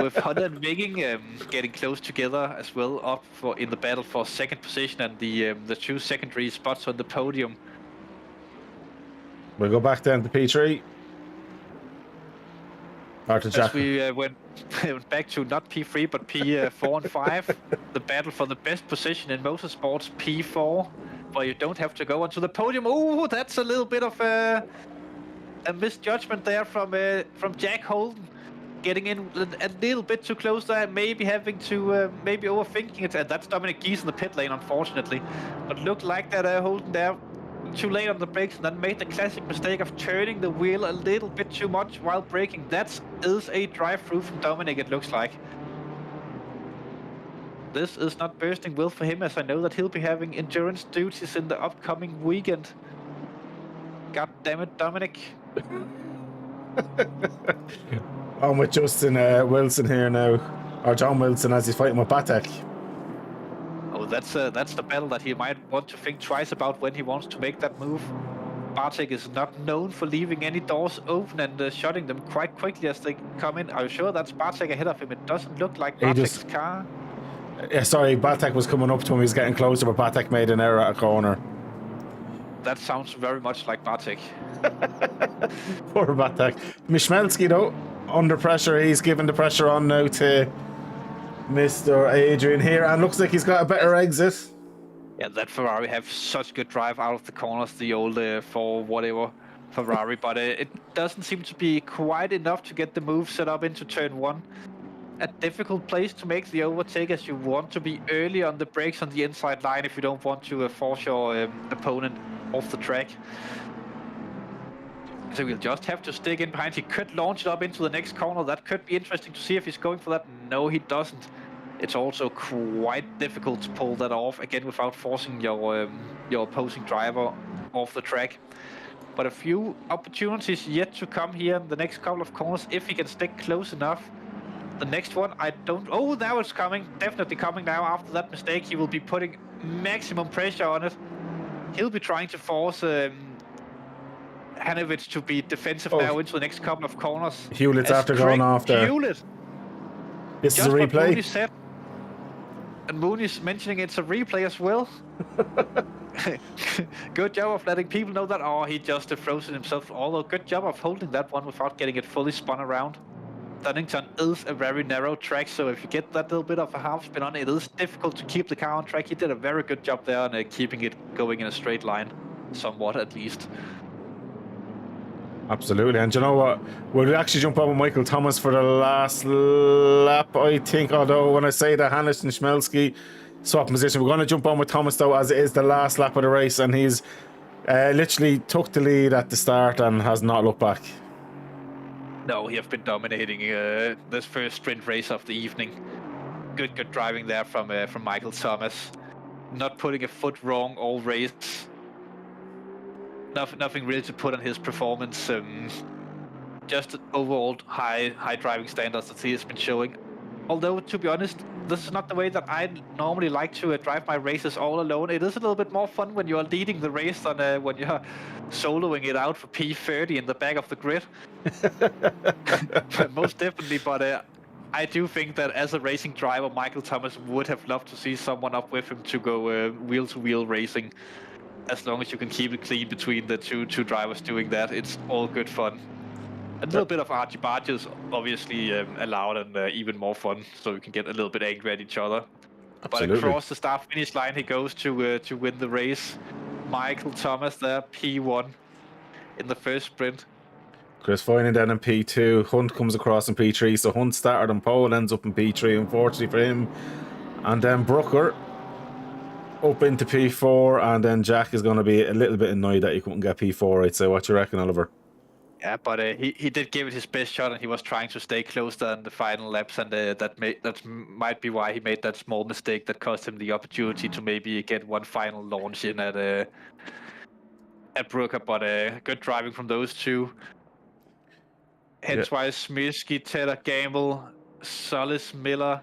With Honda and Viking getting close together as well, up in the battle for second position and the two secondary spots on the podium.
We'll go back down to P3.
As we went back to not P3 but P4 and 5, the battle for the best position in motorsports, P4, where you don't have to go onto the podium. Oh, that's a little bit of a misjudgment there from Jack Holden, getting in a little bit too close there, maybe having to maybe overthinking it. And that's Dominic Geese in the pit lane, unfortunately. But looked like that Holden there too late on the brakes, and then made the classic mistake of turning the wheel a little bit too much while braking. That is a drive-through from Dominic, it looks like. This is not bursting well for him, as I know that he'll be having endurance duties in the upcoming weekend. God damn it, Dominic.
I'm with Justin Wilson here now, or John Wilson, as he's fighting with Batek.
Oh, that's the battle that he might want to think twice about when he wants to make that move. Bartek is not known for leaving any doors open and shutting them quite quickly as they come in. Are you sure that's Bartek ahead of him? It doesn't look like Bartek's car.
Yeah, sorry, Batek was coming up to him. He was getting closer, but Batek made an error at a corner.
That sounds very much like Bartek.
Poor Batek. Mishmelski, though, under pressure. He's giving the pressure on now to Mr. Adrian here, and looks like he's got a better exit.
Yeah, that Ferrari have such good drive out of the corners, the old 4 whatever Ferrari, but it doesn't seem to be quite enough to get the move set up into turn 1. A difficult place to make the overtake, as you want to be early on the brakes on the inside line if you don't want to force your opponent off the track. So we'll just have to stick in behind. He could launch it up into the next corner. That could be interesting to see if he's going for that. No, he doesn't. It's also quite difficult to pull that off, again, without forcing your opposing driver off the track. But a few opportunities yet to come here in the next couple of corners, if he can stick close enough. The next one, I don't... Oh, now it's coming. Definitely coming now. After that mistake, he will be putting maximum pressure on it. He'll be trying to force... Hanovich to be defensive
Oh,
now into the next couple of corners.
Hewlett's
As
after
Craig
going off there.
Hewlett,
This is a
just what Mooney
replay.
said. And Mooney's mentioning it's a replay as well. Good job of letting people know that. Oh, he just frozen himself. Although, good job of holding that one without getting it fully spun around. Donington is a very narrow track, so if you get that little bit of a half spin on it, is difficult to keep the car on track. He did a very good job there on keeping it going in a straight line, somewhat at least.
Absolutely, and you know what? We'll actually jump on with Michael Thomas for the last lap, I think. Although when I say that Hannes and Schmelski swap position, we're going to jump on with Thomas though, as it is the last lap of the race, and he's literally took the lead at the start and has not looked back.
No, he has been dominating this first sprint race of the evening. Good driving there from Michael Thomas. Not putting a foot wrong all race. Nothing really to put on his performance. Just overall high driving standards that he has been showing. Although, to be honest, this is not the way that I normally like to drive my races all alone. It is a little bit more fun when you're leading the race than when you're soloing it out for P30 in the back of the grid. Most definitely, but I do think that as a racing driver, Michael Thomas would have loved to see someone up with him to go wheel-to-wheel racing. As long as you can keep it clean between the two drivers doing that, it's all good fun. A little bit of argy-bargy is obviously allowed and even more fun, so you can get a little bit angry at each other.
Absolutely.
But across the start-finish line he goes to win the race. Michael Thomas there, P1 in the first sprint.
Chris Foynan then in P2. Hunt comes across in P3, so Hunt started on pole, ends up in P3, unfortunately for him. And then Brooker up into P4, and then Jack is going to be a little bit annoyed that he couldn't get P4, I'd say. What you reckon, Oliver?
Yeah, but he did give it his best shot, and he was trying to stay close than the final laps, and that might be why he made that small mistake that cost him the opportunity to maybe get one final launch in at Brooker. But good driving from those two. Hence why Smirsky, Taylor Gamble, Solis Miller,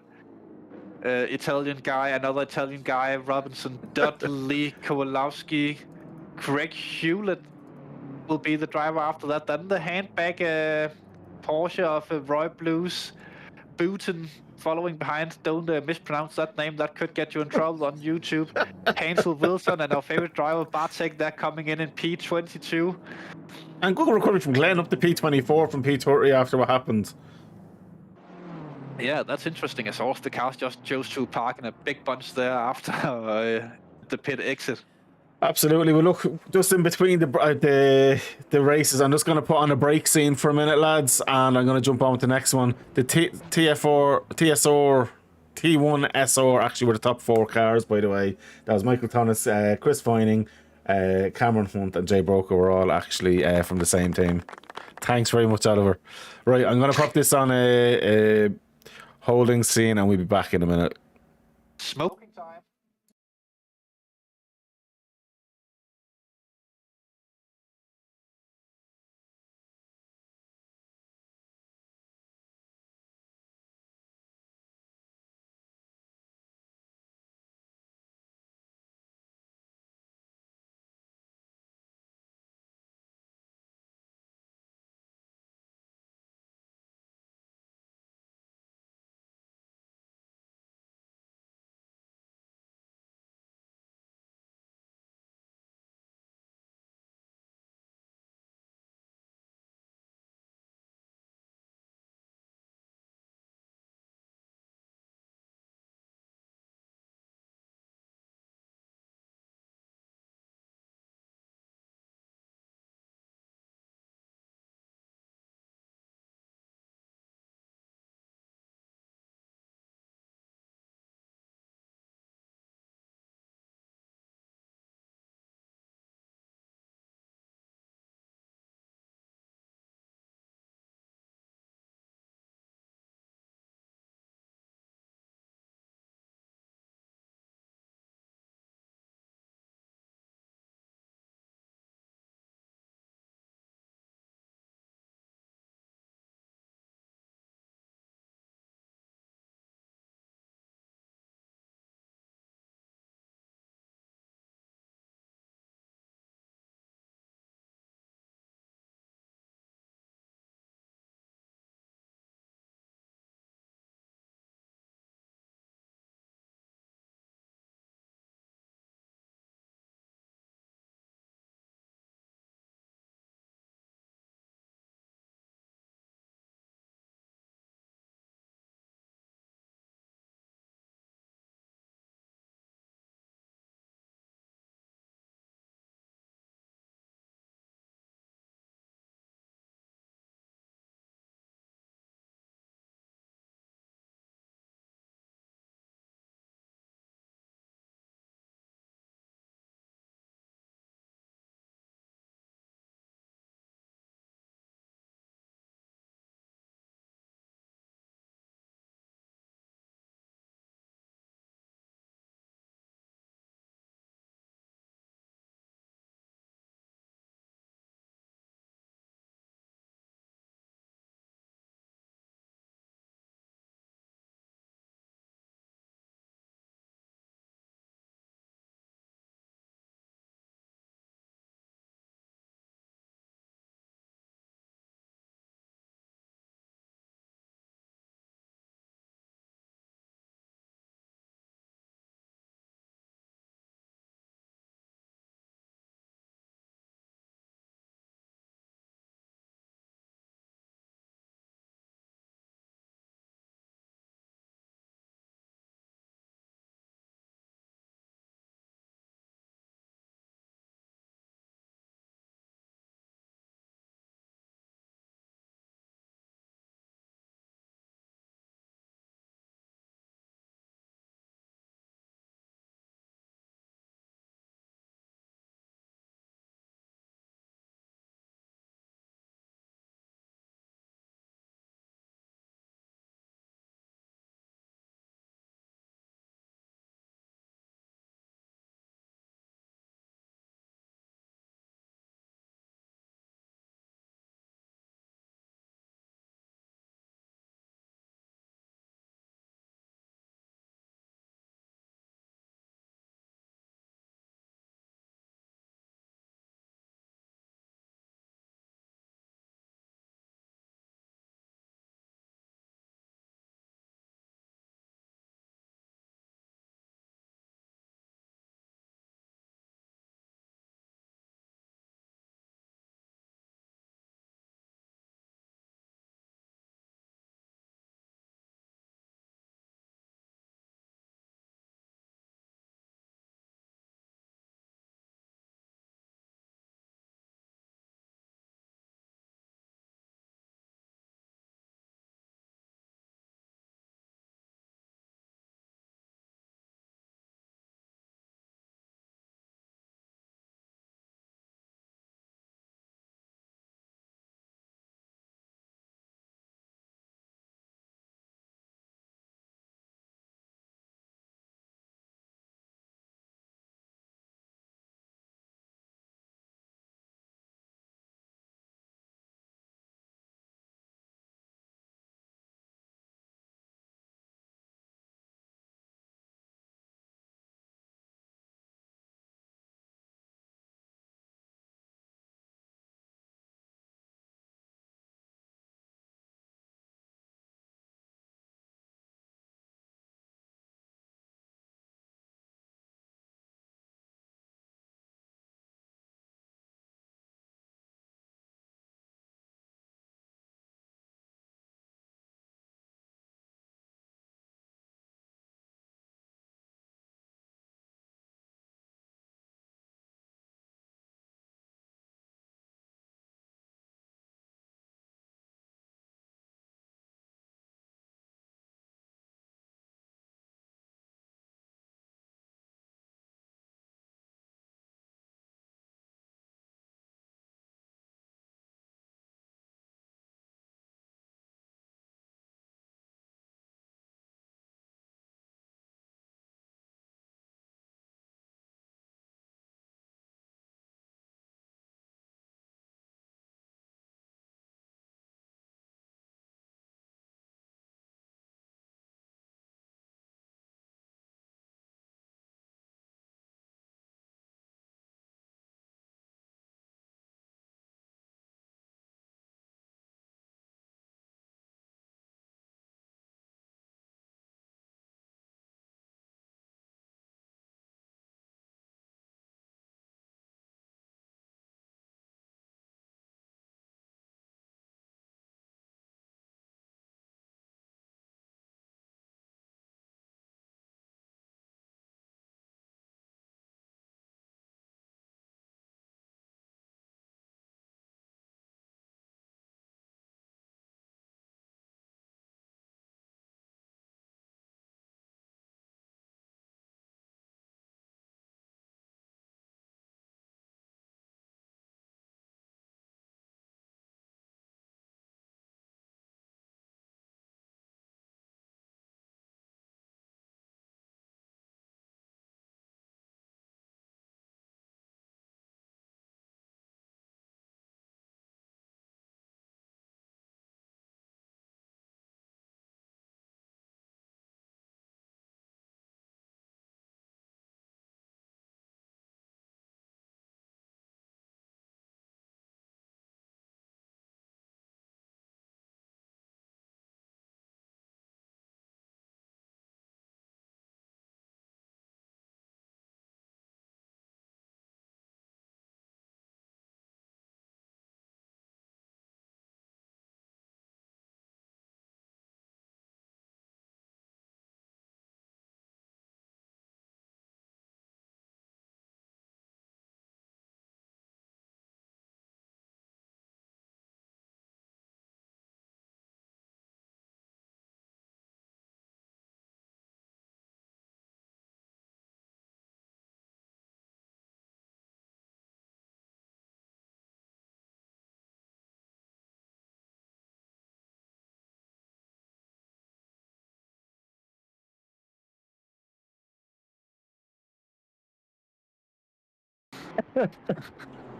Italian guy, another Italian guy, Robinson, Dudley, Kowalowski, Craig Hewlett will be the driver after that. Then the handbag Porsche of Roy Blues, Booten following behind. Don't mispronounce that name, that could get you in trouble on YouTube. Hansel Wilson and our favorite driver Bartek, they're coming in P22.
And good recovery from Glenn up to P24 from P30 after what happened.
Yeah, that's interesting. As all the cars just chose to park in a big bunch there after the pit exit.
Absolutely. Well, look, just in between the races, I'm just going to put on a break scene for a minute, lads, and I'm going to jump on with the next one. The TSR, T1 SR actually were the top 4 cars, by the way. That was Michael Thomas, Chris Foyning, Cameron Hunt, and Jay Broker were all actually from the same team. Thanks very much, Oliver. Right, I'm going to pop this on a holding scene, and we'll be back in a minute.
Smoking time.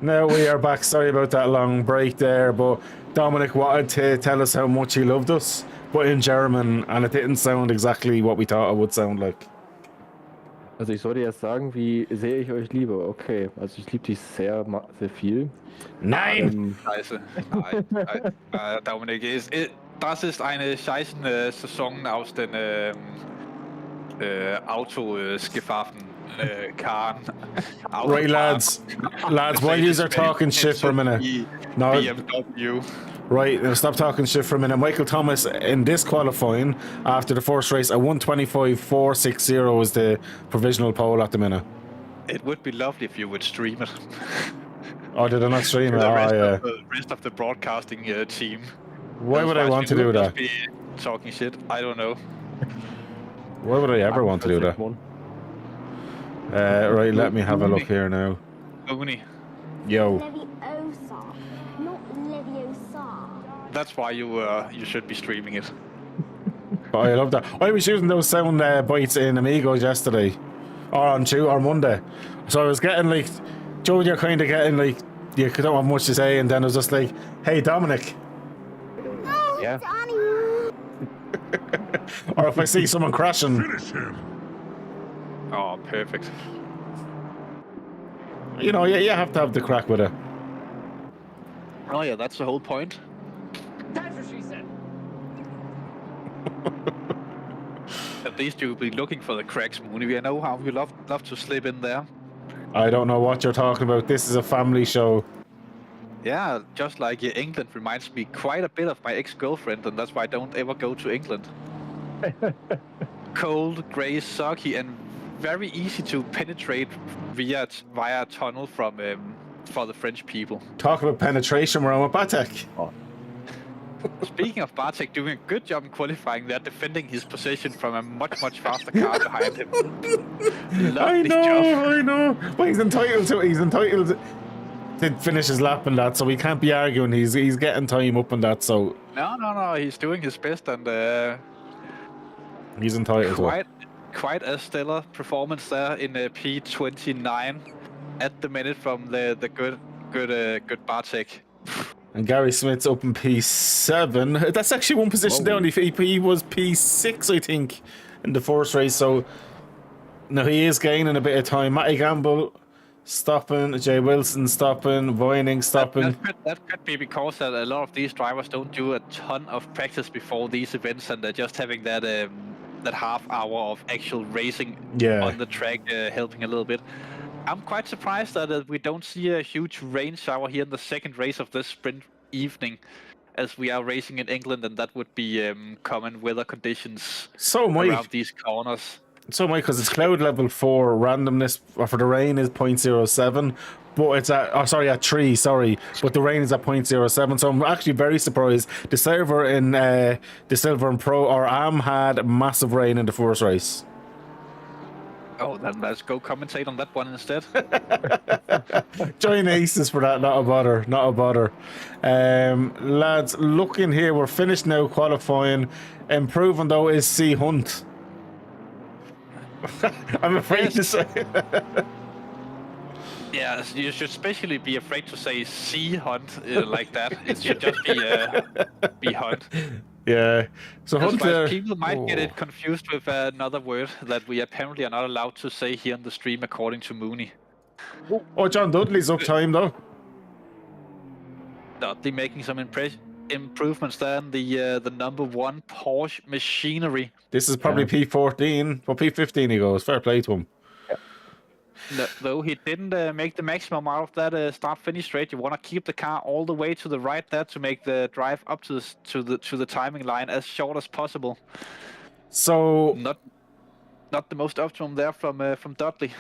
Now we are back. Sorry about that long break there, but Dominic wanted to tell us how much he loved us, but in German, and it didn't sound exactly what we thought it would sound like.
Also ich sollte jetzt sagen, wie sehr ich euch liebe. Okay, also ich liebe dich sehr, sehr viel.
Nein!
Scheiße. Nein. Dominik, das ist eine scheißende Saison aus den Autoskifaffen. Khan.
Right, lads, while you are talking shit for a minute. No,
BMW.
right, now stop talking shit for a minute. Michael Thomas in this qualifying after the first race, a 1:25.460 is the provisional pole at the minute.
It would be lovely if you would stream it.
Oh, did I not stream it?
The
Oh,
rest,
yeah.
the rest of the broadcasting team.
Why would I want to do that?
Be talking shit. I don't know.
Why would I ever want to do that? Right, let me have a look here now.
Mooney.
Yo.
Leviosa, not Leviosa.
That's why you should be streaming it.
Oh, I love that. I was using those sound bites in Amigos yesterday, or on Tuesday or Monday. So I was getting like, Joe, you're kind of getting like, you don't have much to say, and then I was just like, hey, Dominic.
No,
Yeah.
Donny.
Or if I see someone crashing.
Finish him.
Oh, perfect.
You know, you have to have the crack with it.
Oh yeah, that's the whole point.
That's what she said.
At least you'll be looking for the cracks, Mooney. I know how you love to slip in there.
I don't know what you're talking about. This is a family show.
Yeah, just like England reminds me quite a bit of my ex-girlfriend, and that's why I don't ever go to England. Cold, grey, soggy, and very easy to penetrate via a tunnel from for the French people.
Talk about penetration, we're on with Batek.
Speaking of Bartek doing a good job in qualifying, they're defending his position from a much faster car behind him.
I
Lovely job.
know. But he's entitled to finish his lap and that, so we can't be arguing. He's getting time up on that, so
No, he's doing his best, and
he's entitled to it.
quite a stellar performance there in P29 at the minute from the good Bartek.
And Gary Smith's up in P7. That's actually one position down. He was P6, I think, in the first race. So now he is gaining a bit of time. Matty Gamble stopping, Jay Wilson stopping, Vining stopping.
That could be because a lot of these drivers don't do a ton of practice before these events, and they're just having that that half hour of actual racing on the track helping a little bit. I'm quite surprised that we don't see a huge rain shower here in the second race of this sprint evening, as we are racing in England, and that would be common weather conditions around these corners.
So, Mike, because it's cloud level 4, randomness for the rain is 0.07, but it's at 3, sorry, but the rain is at 0.07. So I'm actually very surprised. The Silver and Pro or Am had massive rain in the first race.
Oh, then let's go commentate on that one instead.
Join Aces for that, not a bother. Lads, looking here, we're finished now qualifying. Improving though is C Hunt. I'm afraid to say.
Yeah, you should especially be afraid to say C Hunt like that. It should just be Hunt.
Yeah. So Hunt,
people might get it confused with another word that we apparently are not allowed to say here on the stream, according to Mooney.
Oh, John Dudley's up time though.
Dudley making some improvements there in the number 1 Porsche machinery.
This is probably P14, but P15 he goes. Fair play to him.
Though he didn't make the maximum out of that start-finish straight. You want to keep the car all the way to the right there to make the drive up to the timing line as short as possible.
So
not the most optimum there from Dudley.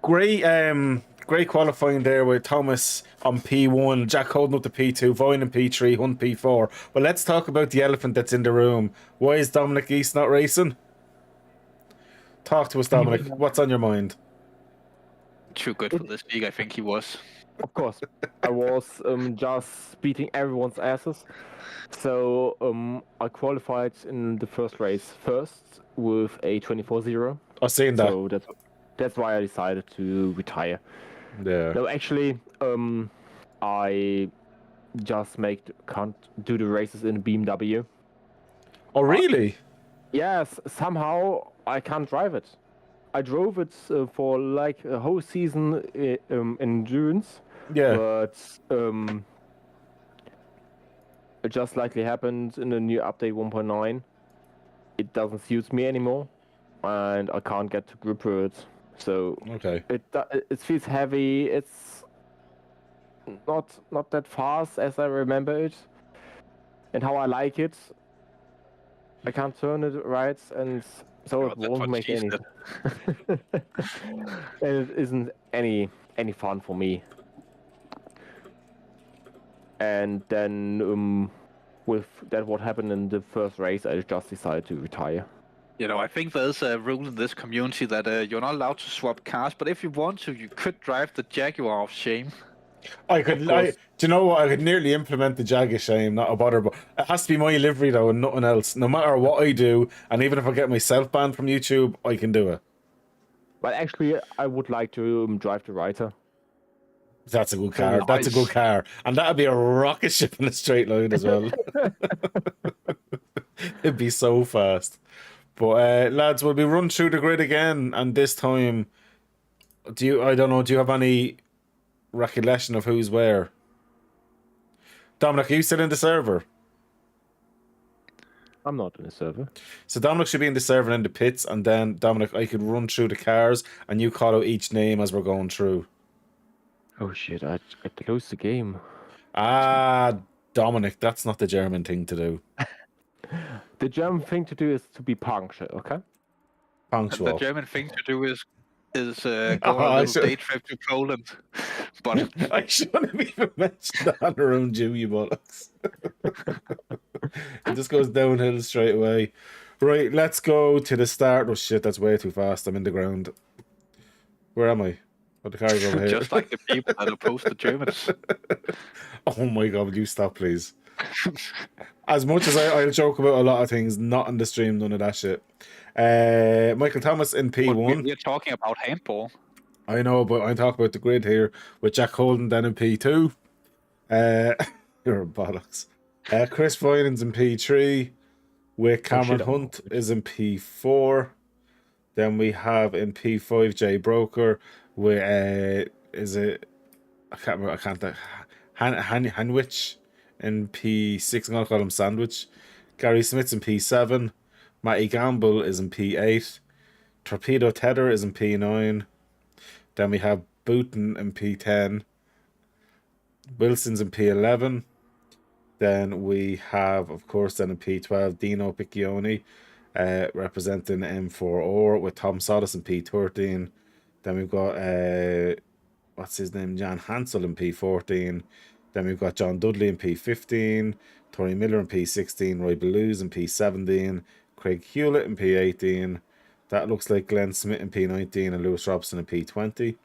Great qualifying there with Thomas on P1, Jack holding up to P2, Vine in P3, Hunt P4. But let's talk about the elephant that's in the room. Why is Dominic East not racing? Talk to us, Dominic. What's on your mind?
Too good for this league, I think he was.
Of course, I was just beating everyone's asses. So I qualified in the first race first with a 24-0.
I've seen that.
So that's why I decided to retire.
Yeah.
No, actually, I just can't do the races in BMW.
Oh, really?
Yes, somehow I can't drive it. I drove it for like a whole season in Dunes,
Yeah.
but it just likely happened in the new update 1.9. It doesn't suit me anymore, and I can't get to grip with it. So
Okay.
it feels heavy. It's not that fast as I remember it, and how I like it. I can't turn it right, and so
Yeah,
it
that's
won't
what
make
she
any.
said.
And it isn't any fun for me. And then with that, what happened in the first race, I just decided to retire.
You know, I think there's a rule in this community that you're not allowed to swap cars, but if you want to, you could drive the Jaguar of shame.
I could. Do you know what? I could nearly implement the Jag shame, not a bother. But it has to be my livery though, and nothing else. No matter what I do, and even if I get myself banned from YouTube, I can do it.
But actually, I would like to drive the Writer.
That's a good car.
Nice.
That's a good car, and that'd be a rocket ship in a straight line as well. It'd be so fast. But lads, will we run through the grid again? And this time, do you? I don't know. Do you have any recollection of who's where? Dominic, are you still in the server?
I'm not in the server.
So Dominic should be in the server and in the pits, and then Dominic, I could run through the cars, and you call out each name as we're going through.
Oh shit! I closed the game.
Ah, Dominic, that's not the German thing to do.
The German thing to do is to be punctual, okay?
The
Punctual.
German thing to do is go
Oh,
on
I
a little
should-
day trip to Poland. But
I shouldn't have even mentioned that around you, you bollocks. It just goes downhill straight away. Right, let's go to the start. Oh shit, that's way too fast. I'm in the ground. Where am I? Oh, the car's over here.
just like the people that oppose the Germans.
Oh my god, will you stop, please? As much as I'll joke about a lot of things, not on the stream, none of that shit. Michael Thomas in
But
P1.
we're talking about handball.
I know, but I'm talking about the grid here with Jack Holden then in P2. You're a bollocks. Chris Vinans in P3 with Cameron Hunt is in P4. Then we have in P5 Jay Broker with is it I can't remember, I can't Hanwich in P6. I'm gonna call him Sandwich. Gary Smith's in P7. Matty Gamble is in P8. Torpedo Tether is in P9. Then we have Booton in P10. Wilson's in P11. Then we have, of course, then in P12, Dino Piccioni representing M4R with Tom Sodus in P13. Then we've got, what's his name, Jan Hansel in P14. Then we've got John Dudley in P15. Tony Miller in P16. Roy Belouz in P17. Craig Hewlett in P18. That looks like Glenn Smith in P19 and Lewis Robson in P20.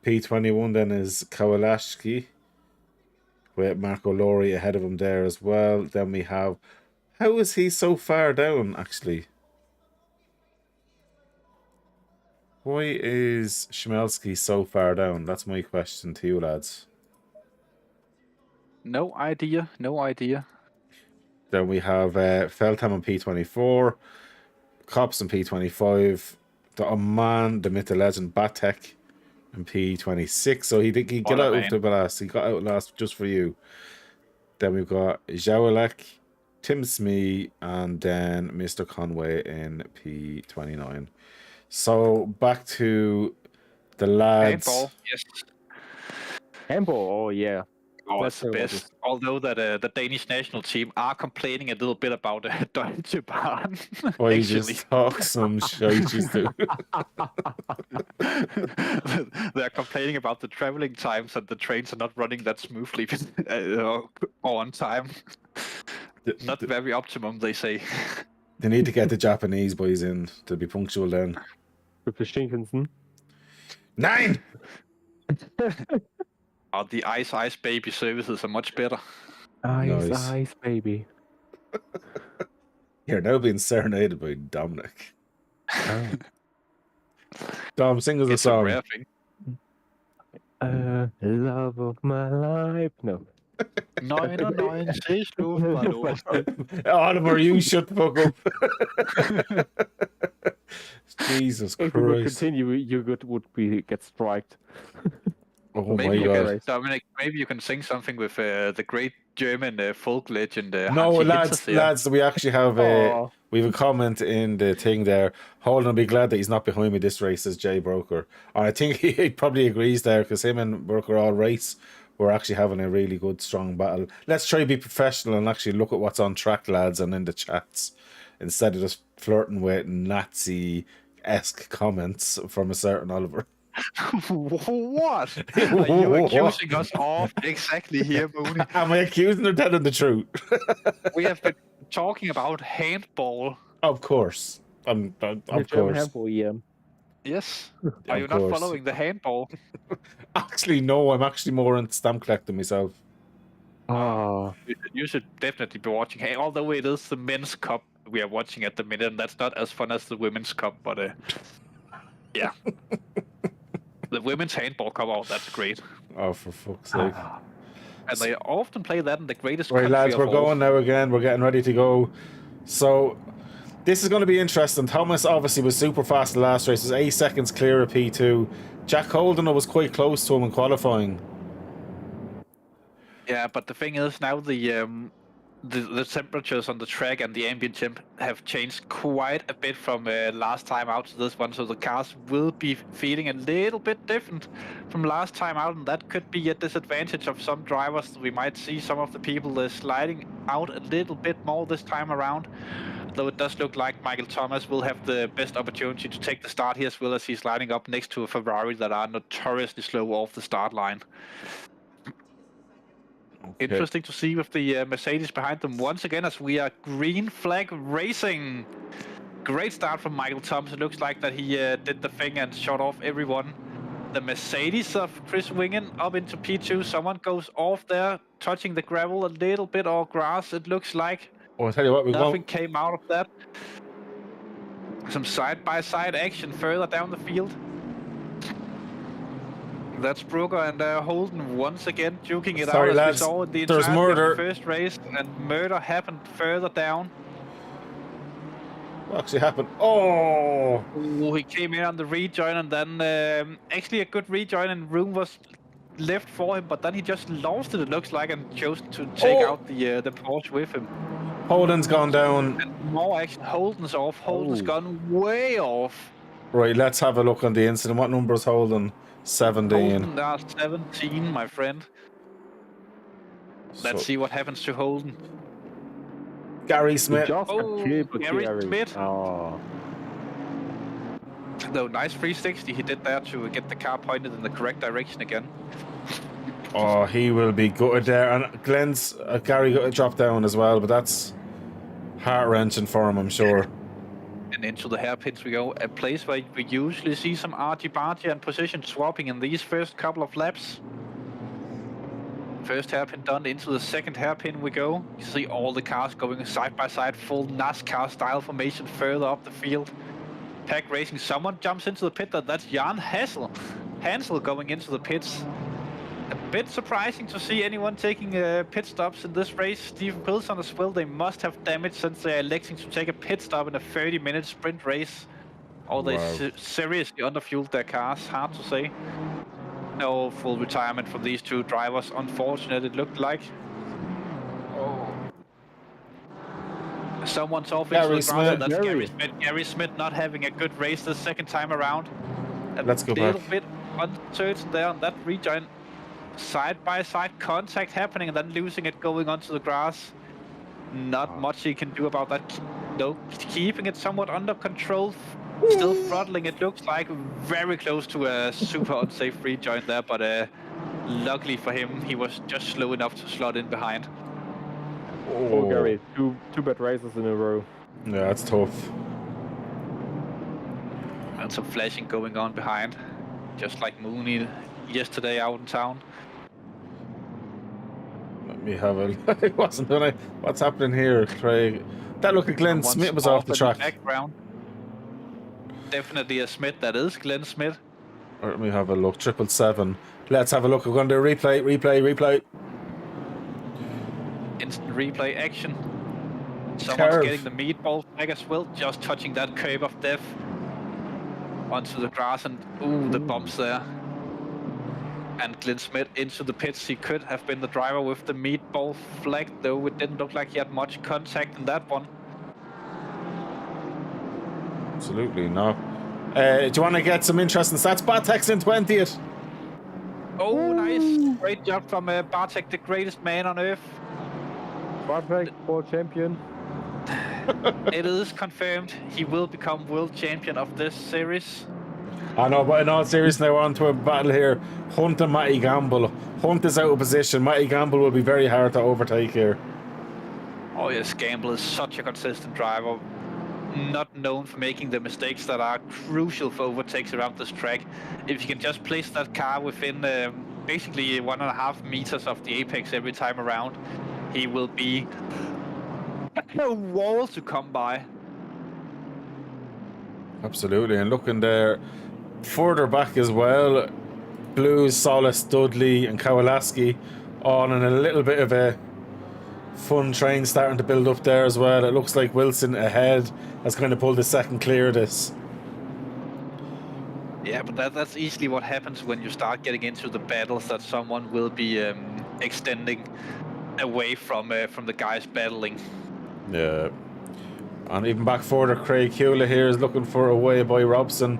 P21 then is Kowalski with Marco Lori ahead of him there as well. Then we have, how is he so far down actually? Why is Schmelski so far down? That's my question to you lads.
No idea.
Then we have Feldham on P24, Cops on P25, the Oman, the myth, the legend, Batek in P26. So he got out of the last. He got out last just for you. Then we've got Jawalek, Tim Smee, and then Mr. Conway in P29. So back to the lads.
Handball, yes.
Handball, oh yeah.
Oh, it's the best. Although that the Danish national team are complaining a little bit about Deutsche Bahn.
Why you just talk some shit, you do.
They're complaining about the traveling times and the trains are not running that smoothly or on time. Not very optimum, they say.
They need to get the Japanese boys in to be punctual then.
With the Shinkansen.
9!
Oh, the Ice Baby services are much better.
Ice baby.
You're now being serenaded by Dominic. Dom, sing us a
It's
song.
a rare thing.
Love of my life. No.
99 says love, my lord.
Oliver, you shut the fuck up. Jesus
If we would
Christ.
continue, you would get striked.
Oh
Maybe
my
you
God.
can, Dominic. Maybe you can sing something with the great German folk legend
No,
Hansi
lads,
Hinterseer.
we actually have
Aw.
we have a comment in the thing there. Holden will be glad that he's not behind me this race, says Jay Broker. And I think he probably agrees there because him and Broker all race. We're actually having a really good, strong battle. Let's try to be professional and actually look at what's on track, lads, and in the chats instead of just flirting with Nazi-esque comments from a certain Oliver.
What are you accusing us of exactly here, Mooney?
Am I accusing or telling the truth?
We have been talking about handball.
Of course.
The
Of
German
course.
handball, yeah.
Yes. Are
Of
you not
course.
following the handball?
Actually, no, I'm actually more into stamp collecting myself.
Ah.
You should definitely be watching. Hey, although it is the men's cup we are watching at the minute, and that's not as fun as the women's cup, but yeah. The women's handball cup, oh, that's great.
Oh, for fuck's sake.
And they often play that in the greatest
Right,
country
lads,
of
we're
all.
going now again. We're getting ready to go. So, this is going to be interesting. Thomas obviously was super fast in the last race. He was 8 seconds clear of P2. Jack Holden was quite close to him in qualifying.
Yeah, but the thing is now the temperatures on the track and the ambient temp have changed quite a bit from last time out to this one, so the cars will be feeling a little bit different from last time out, and that could be a disadvantage of some drivers. We might see some of the people sliding out a little bit more this time around, though it does look like Michael Thomas will have the best opportunity to take the start here, as well as he's lining up next to a Ferrari that are notoriously slow off the start line. Interesting to see with the Mercedes behind them once again as we are green flag racing. Great start from Michael Thomas. It looks like that he did the thing and shot off everyone. The Mercedes of Chris Wingen up into P2. Someone goes off there, touching the gravel a little bit or grass. It looks like
Oh, I'll tell you what,
nothing came out of that. Some side-by-side action further down the field. That's Brooker and Holden once again duking it
Sorry,
out as
lads,
we saw in the
there's
entirety of
murder.
the first race, and murder happened further down.
What actually happened? Oh!
Ooh, he came in on the rejoin, and then actually a good rejoin and room was left for him, but then he just lost it looks like, and chose to take out the Porsche with him.
Holden's gone down.
And more action. Holden's off. Holden's gone way off.
Right, let's have a look on the incident. What number is Holden? 17.
Holden 17, my friend. Let's see what happens to Holden.
Gary Smith.
Gary Smith.
Oh.
Though nice 360 he did there to get the car pointed in the correct direction again.
Oh, he will be gutted there. And Gary got a drop down as well, but that's heart-wrenching for him, I'm sure.
And into the hairpins we go, a place where we usually see some argy-bargy and position swapping in these first couple of laps. First hairpin done, into the second hairpin we go. You see all the cars going side by side, full NASCAR style formation further up the field. Pack racing, someone jumps into the pit, that's Jan Hansel going into the pits. A bit surprising to see anyone taking pit stops in this race. Stephen Pilson as well, they must have damage since they're electing to take a pit stop in a 30-minute sprint race. Or they seriously underfueled their cars, hard to say. No full retirement from these two drivers, unfortunate it looked like. Someone's off into the ground, that's Gary Smith. Gary Smith not having a good race the second time around.
Let's go back.
A little bit uncertain there on that rejoin. Side-by-side contact happening and then losing it going onto the grass. Not much he can do about that. No, keeping it somewhat under control. Still throttling, it looks like. Very close to a super unsafe rejoin there, but luckily for him, he was just slow enough to slot in behind.
Oh, Gary, two bad races in a row.
Yeah, that's tough.
And some flashing going on behind. Just like Mooney yesterday out in town.
Let me have a it wasn't done. What's happening here, Craig? That looked like Glenn Smith was off the track.
Background. Definitely a Smith, that is Glenn Smith.
Let me have a look. 777. Let's have a look. We're going to do replay.
Instant replay action. Someone's
Curve.
getting the meatball flag as well, just touching that curve of death onto the grass, and ooh, the bumps there. And Glenn Smith into the pits. He could have been the driver with the meatball flag, though it didn't look like he had much contact in that one.
Absolutely no. Do you want to get some interesting stats? Bartek's in 20th.
Oh, nice. Great job from Bartek, the greatest man on earth.
Bartek, world champion.
It is confirmed he will become world champion of this series.
I know, but in all seriousness, now we're on to a battle here. Hunt and Matty Gamble. Hunt is out of position. Matty Gamble will be very hard to overtake here.
Oh yes, Gamble is such a consistent driver. Not known for making the mistakes that are crucial for overtakes around this track. If you can just place that car within basically 1.5 meters of the apex every time around, he will be a wall to come by.
Absolutely, and looking there further back as well, Blues, Solis, Dudley and Kowalski on in a little bit of a fun train starting to build up there as well. It looks like Wilson ahead has kind of pulled the second clear of this.
Yeah, but that's easily what happens when you start getting into the battles, that someone will be extending away from the guys battling.
Yeah. And even back further, Craig Hewlett here is looking for a way by Robson,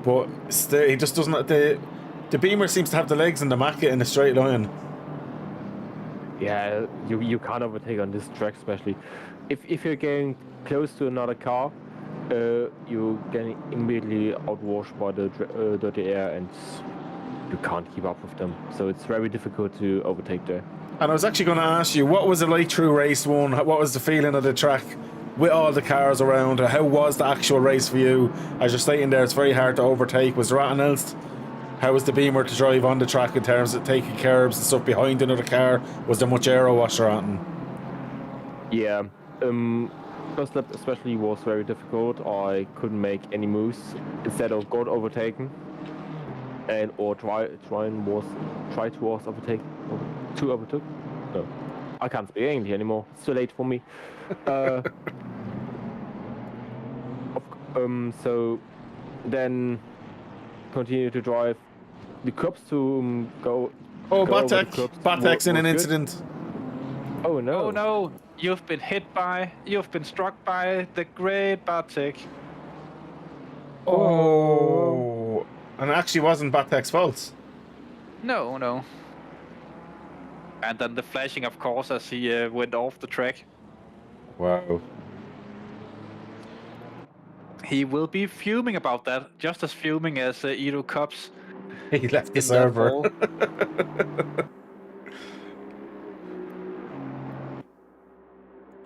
but still, he just doesn't. The Beamer seems to have the legs and the Macca in a straight line.
Yeah, you can't overtake on this track, especially if you're getting close to another car. You're getting immediately outwashed by the dirty air, and you can't keep up with them. So it's very difficult to overtake there.
And I was actually going to ask you, what was it like through race one? What was the feeling of the track with all the cars around? How was the actual race for you? As you're stating there, it's very hard to overtake. Was there anything else? How was the Beamer to drive on the track in terms of taking curbs and stuff behind another car? Was there much aero wash or anything?
Yeah, first lap especially was very difficult. I couldn't make any moves. Instead of got overtaken, and or try to overtake. No, I can't speak English anymore. It's too late for me. So then continue to drive the curbs to go.
Oh,
go over the curbs
Batek's in an
was good.
incident.
Oh no!
Oh no, you've been struck by the great Bartek.
Oh. And it actually wasn't Batek's fault.
No. And then the flashing, of course, as he went off the track.
Wow.
He will be fuming about that, just as fuming as Edo Cups.
He left the
in that
server.
fall.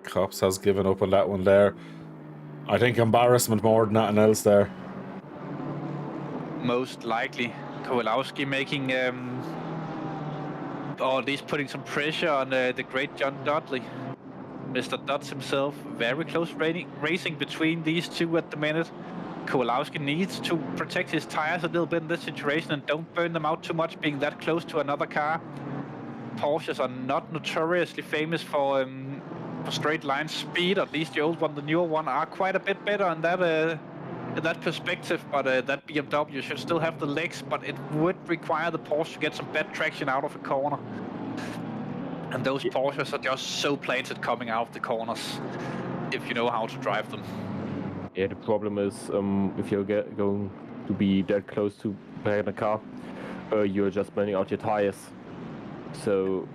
Cops has given up on that one there. I think embarrassment more than anything else there.
Most likely. Kowalski making, or at least putting some pressure on the great John Dudley. Mr. Dutz himself, very close racing between these two at the minute. Kowalski needs to protect his tires a little bit in this situation and don't burn them out too much being that close to another car. Porsches are not notoriously famous for straight line speed, at least the old one. The newer one are quite a bit better in that perspective, but that BMW should still have the legs, but it would require the Porsche to get some bad traction out of a corner. And those Porsches are just so planted coming out of the corners, if you know how to drive them.
Yeah, the problem is if you're going to be that close to a car, you're just burning out your tires. So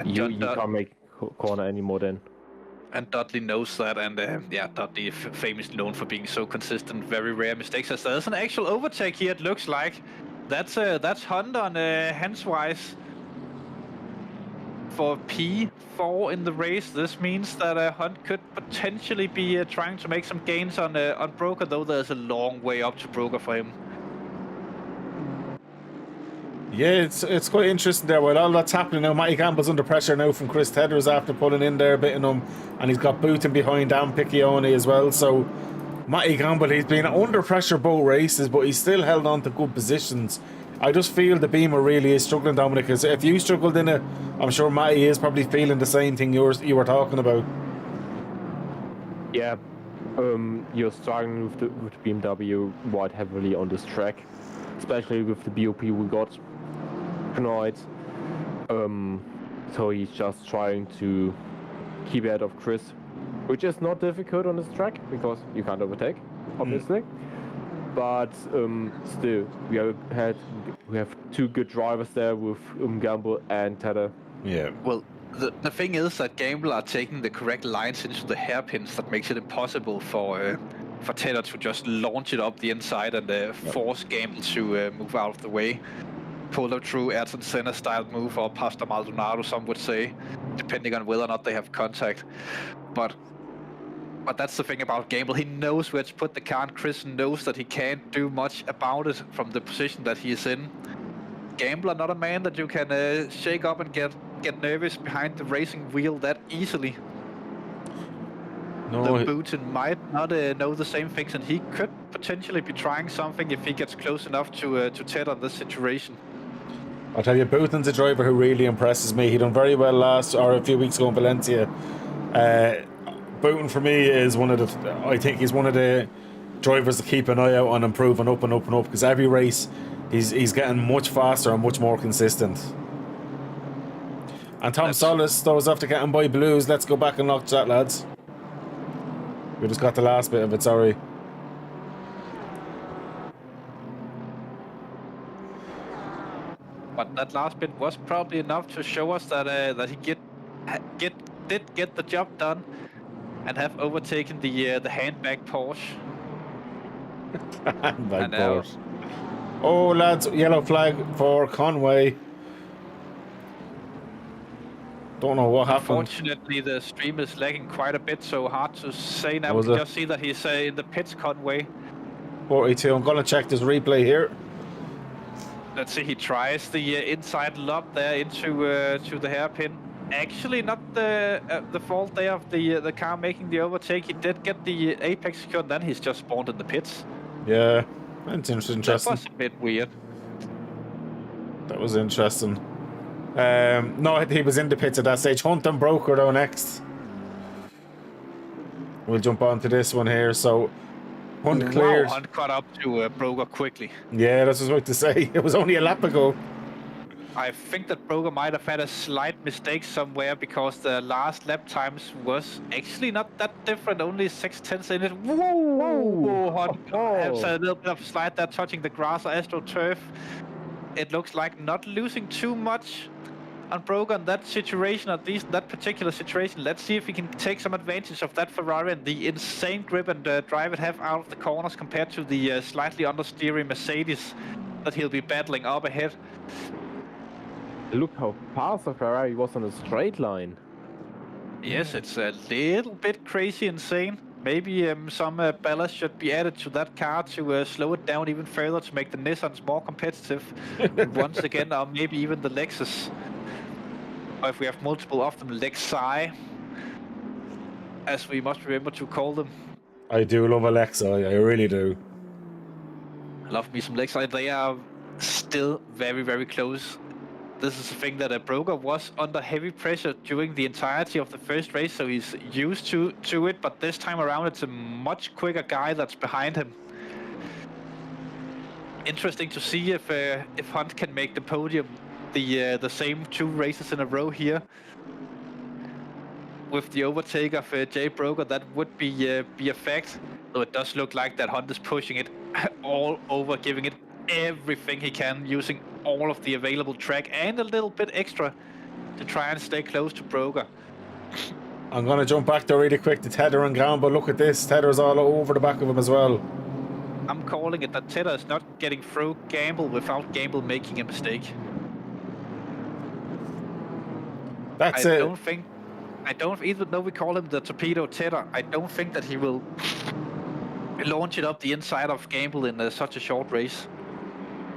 you can't make corner anymore then.
And Dudley knows that, and Dudley is famously known for being so consistent, very rare mistakes. As there's an actual overtake here, it looks like. That's Honda on hands-wise for P4 in the race. This means that Hunt could potentially be trying to make some gains on Broker, though there's a long way up to Broker for him.
Yeah, it's quite interesting there. While all that's happening now, Matty Gamble's under pressure now from Chris Tedder's after pulling in there, bitting him, and he's got Booten behind Dan Piccione as well. So Matty Gamble, he's been under pressure both races, but he's still held on to good positions. I just feel the Beamer really is struggling, Dominic. Because if you struggled in it, I'm sure Matty is probably feeling the same thing you were talking about.
Yeah, you're struggling with the BMW quite heavily on this track, especially with the BOP we got tonight. So he's just trying to keep ahead of Chris, which is not difficult on this track because you can't overtake, obviously. But still, we have two good drivers there with Gamble and Tedder.
Yeah.
Well, the thing is that Gamble are taking the correct lines into the hairpins that makes it impossible for Tedder to just launch it up the inside and force Gamble to move out of the way. Pull a true Ayrton Senna style move or Pastor Maldonado, some would say, depending on whether or not they have contact. But that's the thing about Gamble. He knows where to put the car, and Chris knows that he can't do much about it from the position that he is in. Gamble are not a man that you can shake up and get nervous behind the racing wheel that easily.
No,
The Booten might not know the same things, and he could potentially be trying something if he gets close enough to Ted on this situation.
I'll tell you, Booten's a driver who really impresses me. He done very well a few weeks ago in Valencia. Booten for me is I think he's one of the drivers to keep an eye out on, improving up and up and up, because every race he's getting much faster and much more consistent. And Tom Solis throws after getting by Blues. Let's go back and lock that, lads. We just got the last bit of it, sorry.
But that last bit was probably enough to show us that he did get the job done and have overtaken the handbag Porsche.
Handbag Porsche. Oh, lads, yellow flag for Conway. Don't know what happened.
Unfortunately, the stream is lagging quite a bit, so hard to say now. We can just see that he's in the pits, Conway.
42. I'm going to check this replay here.
Let's see, he tries the inside lob there to the hairpin. Actually, not the fault there of the car making the overtake. He did get the apex secure, and then he's just spawned in the pits.
Yeah, that's interesting.
That was a bit weird.
That was interesting. No, he was in the pits at that stage. Hunt and Broker though next. We'll jump on to this one here. So Hunt cleared.
Wow, Hunt caught up to Broker quickly.
Yeah, that's what I was about to say. It was only a lap ago.
I think that Broker might have had a slight mistake somewhere, because the last lap times was actually not that different, only 6/10 in it. Whoa! Hunt has a little bit of slide there, touching the grass or AstroTurf. It looks like not losing too much on Broker in that situation, at least in that particular situation. Let's see if he can take some advantage of that Ferrari and the insane grip and drive it have out of the corners compared to the slightly understeering Mercedes that he'll be battling up ahead.
Look how fast the Ferrari was on a straight line.
Yes, it's a little bit crazy insane. Maybe some ballast should be added to that car to slow it down even further, to make the Nissans more competitive once again, or maybe even the Lexus. Or if we have multiple of them, Lexi, as we must remember to call them.
I do love Alexa, I really do.
Love me some Lexi. They are still very, very close. This is the thing that Broker was under heavy pressure during the entirety of the first race, so he's used to it, but this time around it's a much quicker guy that's behind him. Interesting to see if Hunt can make the podium the same 2 races in a row here. With the overtake of Jay Broker, that would be a fact. Though it does look like that Hunt is pushing it all over, giving it everything he can, using all of the available track and a little bit extra to try and stay close to Broker.
I'm going to jump back there really quick to Tedder and Gamble. Look at this. Tedder's all over the back of him as well.
I'm calling it that Tedder is not getting through Gamble without Gamble making a mistake.
That's
I don't, even though we call him the Torpedo Tedder, I don't think that he will launch it up the inside of Gamble in such a short race.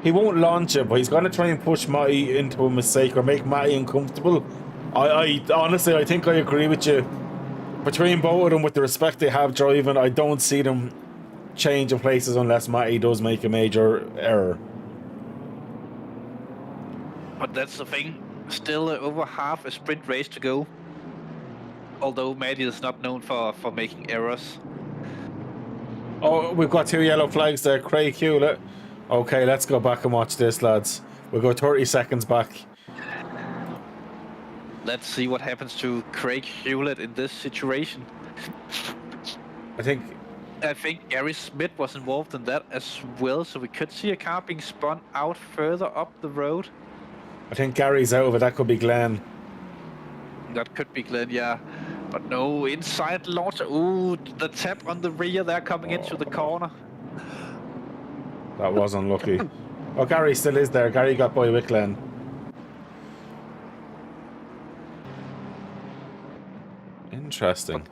He won't launch it, but he's going to try and push Matty into a mistake or make Matty uncomfortable. I honestly, I think I agree with you. Between both of them, with the respect they have driving, I don't see them changing places unless Matty does make a major error.
But that's the thing. Still over half a sprint race to go. Although Maddie is not known for making errors.
Oh, we've got 2 yellow flags there. Craig Hewlett. Okay, let's go back and watch this, lads. We'll go 30 seconds back.
Let's see what happens to Craig Hewlett in this situation.
I think
Gary Smith was involved in that as well, so we could see a car being spun out further up the road.
I think Gary's out of it. That could be Glenn.
That could be Glenn, yeah. But no, inside launch. Ooh, the tap on the rear there coming into the corner.
That was unlucky. Oh, Gary still is there. Gary got by with Glenn. Interesting.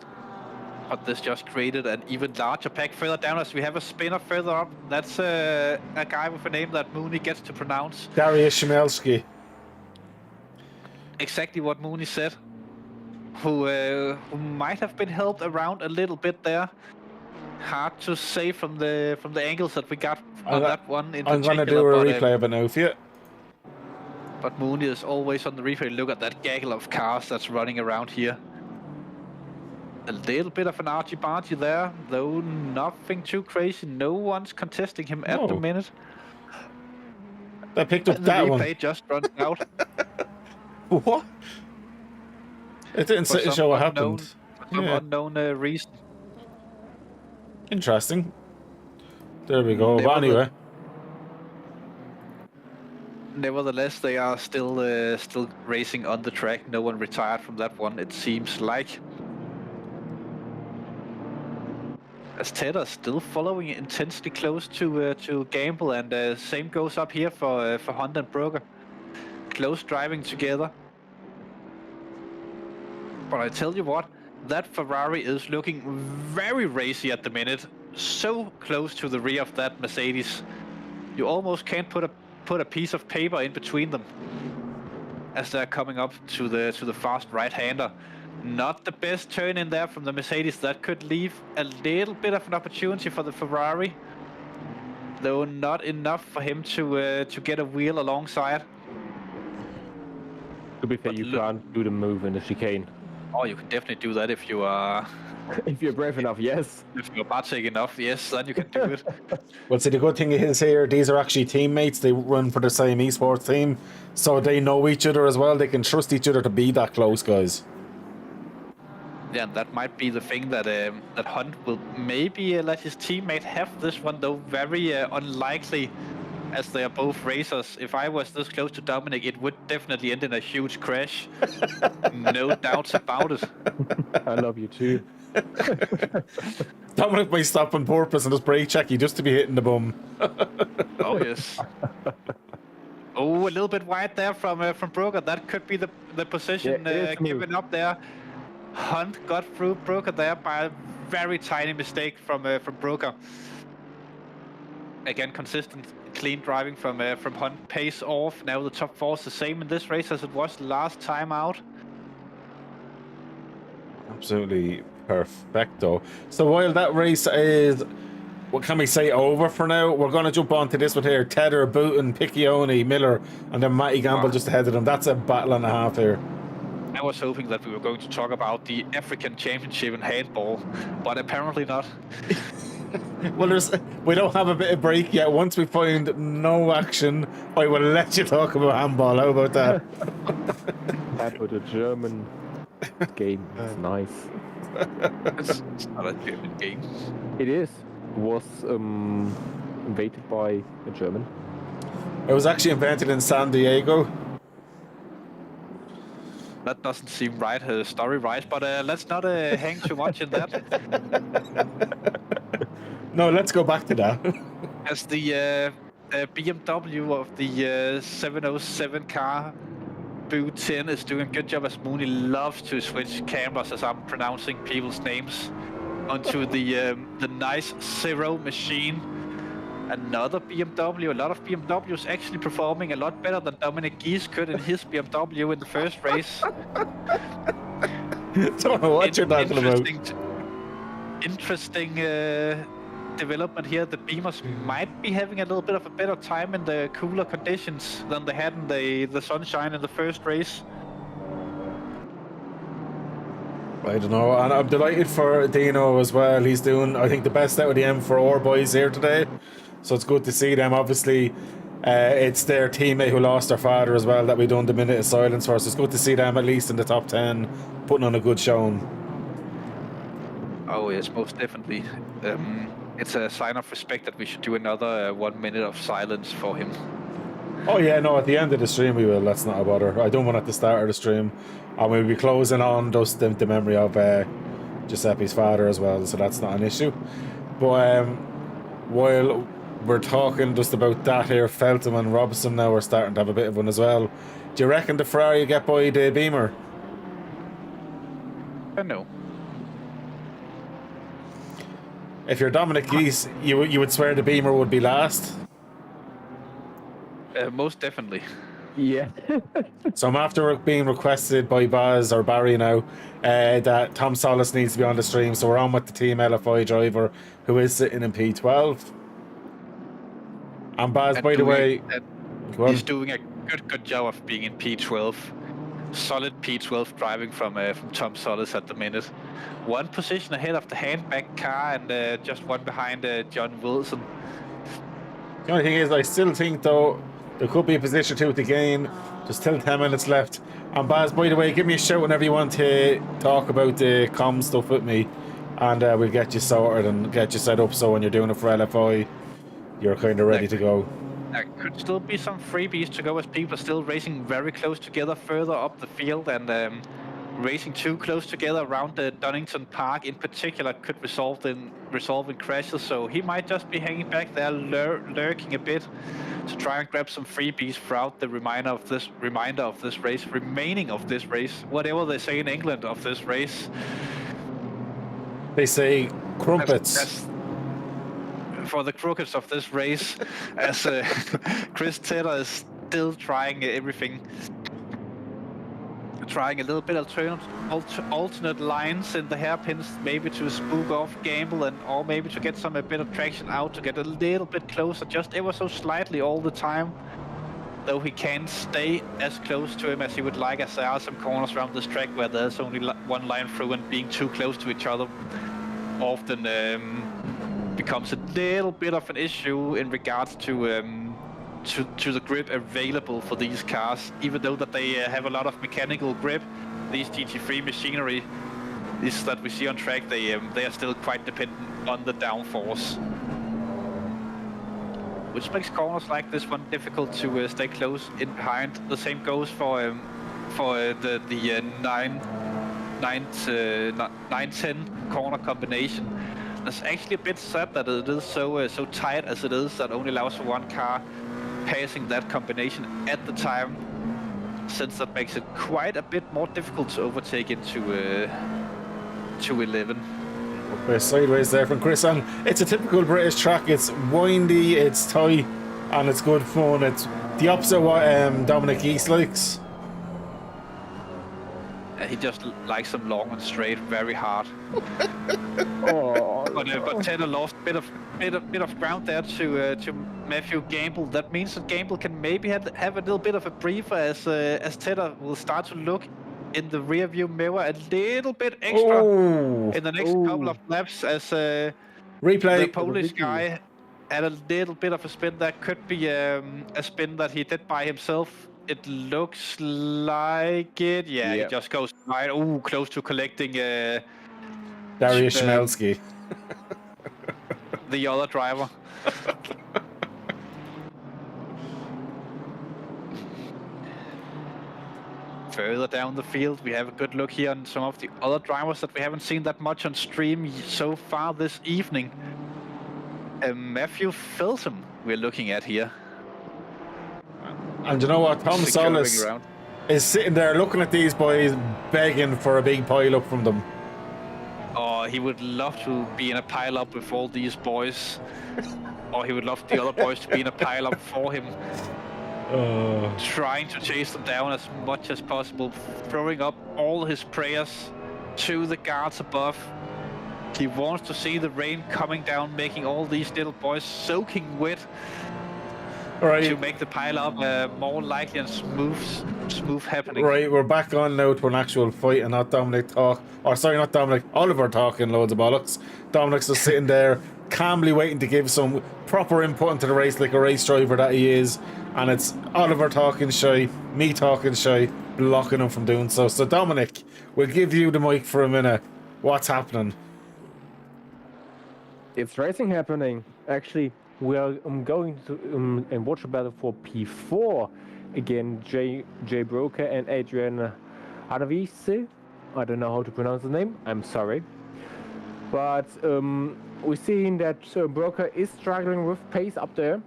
But this just created an even larger pack further down as we have a spinner further up. That's a guy with a name that Mooney gets to pronounce.
Dariusz Shimelski.
Exactly what Mooney said. Who might have been helped around a little bit there. Hard to say from the angles that we got on that one in
I'm
particular.
gonna do a replay of it now for you.
But Mooney is always on the replay. Look at that gaggle of cars that's running around here. A little bit of an argy-bargy there, though nothing too crazy. No one's contesting him at the minute.
They picked up
and
that
the
one.
replay just runs out.
What? It didn't show what happened.
For some unknown reason.
Interesting. There we go. But anyway.
Nevertheless, they are still racing on the track. No one retired from that one, it seems like. As Ted are still following intensely close to Gamble, and same goes up here for Honda and Broker. Close driving together. But I tell you what, that Ferrari is looking very racy at the minute. So close to the rear of that Mercedes. You almost can't put a piece of paper in between them as they're coming up to the fast right-hander. Not the best turn in there from the Mercedes. That could leave a little bit of an opportunity for the Ferrari, though not enough for him to get a wheel alongside.
To be fair, you can't do the move in the chicane.
Oh, you can definitely do that if you are...
If you're brave enough, yes.
If you're Bartek enough, yes, then you can do it.
Well, see, the good thing is here, these are actually teammates. They run for the same esports team, so they know each other as well. They can trust each other to be that close, guys.
Yeah, and that might be the thing that that Hunt will maybe let his teammate have this one, though very unlikely, as they are both racers. If I was this close to Dominic, it would definitely end in a huge crash. No doubts about it.
I love you too.
Dominic may stop on purpose and just brake check you just to be hitting the bum.
Oh, yes. Oh, a little bit wide there from Broker. That could be the position given up there. Hunt got through Broker there by a very tiny mistake from Broker. Again, consistent, clean driving from Hunt. Pace off. Now the top four is the same in this race as it was last time out.
Absolutely perfecto. So while that race is, what can we say, over for now, we're going to jump on to this one here. Tedder, Booton, Piccioni, Miller, and then Matty Gamble just ahead of them. That's a battle and a half here.
I was hoping that we were going to talk about the African Championship in handball, but apparently not.
Well, we don't have a bit of break yet. Once we find no action, I will let you talk about handball. How about that?
That was a German game. It's nice.
It's not a German game.
It is. It was invented by a German.
It was actually invented in San Diego.
That doesn't seem right, story right, but let's not hang too much in that.
No, let's go back to that.
As the BMW of the 707 car, Boo 10 is doing a good job, as Mooney loves to switch cameras as I'm pronouncing people's names onto the nice Zero machine. Another BMW, a lot of BMWs actually performing a lot better than Dominic Gies could in his BMW in the first race.
Don't know what you're talking about.
Interesting development here. The Beamers might be having a little bit of a better time in the cooler conditions than they had in the sunshine in the first race.
I don't know, and I'm delighted for Dino as well. He's doing, I think, the best out of the M4 boys here today. So it's good to see them. Obviously, it's their teammate who lost their father as well that we done the minute of silence for. So it's good to see them at least in the top 10, putting on a good showing.
Oh yes, most definitely. It's a sign of respect that we should do another 1 minute of silence for him.
Oh yeah, no, at the end of the stream we will. That's not a bother. I don't want at the start of the stream. And we'll be closing on just the memory of Giuseppe's father as well, so that's not an issue. But while we're talking just about that here, Feltham and Robson now are starting to have a bit of one as well. Do you reckon the Ferrari will get by the Beamer?
No.
If you're Dominic Geese, you would swear the Beamer would be last?
Most definitely.
Yeah.
So I'm after being requested by Baz or Barry now that Tom Solis needs to be on the stream. So we're on with the Team LFI driver who is sitting in P12. And Baz, by the way,
he's doing a good job of being in P12. Solid P12 driving from Tom Solis at the minute. One position ahead of the handback car and just one behind John Wilson.
The only thing is, I still think though there could be a position 2 to gain. There's still 10 minutes left. And Baz, by the way, give me a shout whenever you want to talk about the comm stuff with me, and we'll get you sorted and get you set up so when you're doing it for LFI, you're kind of ready to go.
There could still be some freebies to go as people are still racing very close together further up the field, and racing too close together around the Donington Park in particular could result in crashes. So he might just be hanging back there, lurking a bit to try and grab some freebies throughout the remainder of this race, whatever they say in England of this race.
They say crumpets.
That's for the crookeds of this race, as Chris Tedder is still trying everything. Trying a little bit alternate lines in the hairpins, maybe to spook off Gamble or maybe to get a bit of traction out, to get a little bit closer, just ever so slightly all the time. Though he can't stay as close to him as he would like, as there are some corners around this track where there's only one line through, and being too close to each other often becomes a little bit of an issue in regards to the grip available for these cars. Even though that they have a lot of mechanical grip, these GT3 machinery, this that we see on track, they are still quite dependent on the downforce, which makes corners like this one difficult to stay close in behind. The same goes for the 9-10 corner combination. It's actually a bit sad that it is so tight as it is, that only allows for one car passing that combination at the time, since that makes it quite a bit more difficult to overtake into 11.
We're sideways there from Chris, and it's a typical British track. It's windy, it's tight, and it's good fun. It's the opposite of what Dominic East likes.
He just likes them long and straight, very hard. But Tedder lost a bit of ground there to Matthew Gamble. That means that Gamble can maybe have a little bit of a breather as Tedder will start to look in the rear view mirror a little bit extra in the next couple of laps, as
replay.
The Polish guy had a little bit of a spin. That could be a spin that he did by himself. It looks like it. Yeah, he just goes right. Oh, close to collecting
Dariusz Szmelski.
The other driver. Further down the field, we have a good look here on some of the other drivers that we haven't seen that much on stream so far this evening. Matthew Feltham we're looking at here.
And you know what? Tom Solis is sitting there looking at these boys, begging for a big pile up from them.
Oh, he would love to be in a pile up with all these boys. Or he would love the other boys to be in a pile up for him. Trying to chase them down as much as possible, throwing up all his prayers to the guards above He wants to see the rain coming down, making all these little boys soaking wet
Right.
to make the pile up more likely and smooth happening.
Right, we're back on now to an actual fight and not Dominic talk. Or sorry, not Dominic, Oliver talking loads of bollocks. Dominic's just sitting there calmly waiting to give some proper input into the race like a race driver that he is. And it's Oliver talking shy, me talking shy, blocking him from doing so. So Dominic, we'll give you the mic for a minute. What's happening?
It's racing happening. Actually, we are going to and watch a battle for P4 again. Jay Broker and Adrian Adavise. I don't know how to pronounce the name. I'm sorry, but we're seeing that Broker is struggling with pace up there.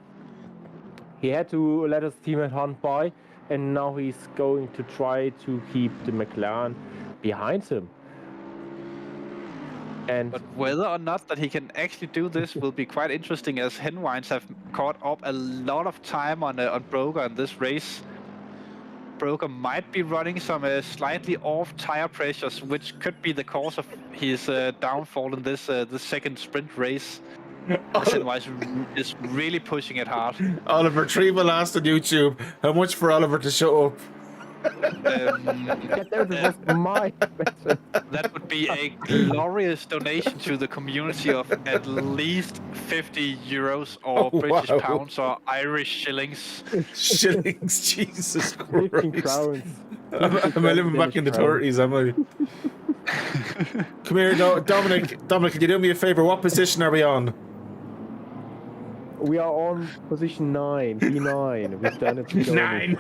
He had to let his teammate Hunt by, and now he's going to try to keep the McLaren behind him. And
But whether or not that he can actually do this will be quite interesting, as Henwines have caught up a lot of time on Broker in this race. Broker might be running some slightly off tire pressures, which could be the cause of his downfall in this second sprint race. Henwines is really pushing it hard.
Oliver Trevel asked on YouTube, how much for Oliver to show up?
that was my question.
That would be a glorious donation to the community of at least 50 euros or British
wow.
pounds or Irish shillings.
Shillings, Jesus
15
Christ.
crowns.
Am I living back in the 30s, am I? Come here, Dominic, can you do me a favour? What position are we on?
We are on position 9, P9. We've done it.
9!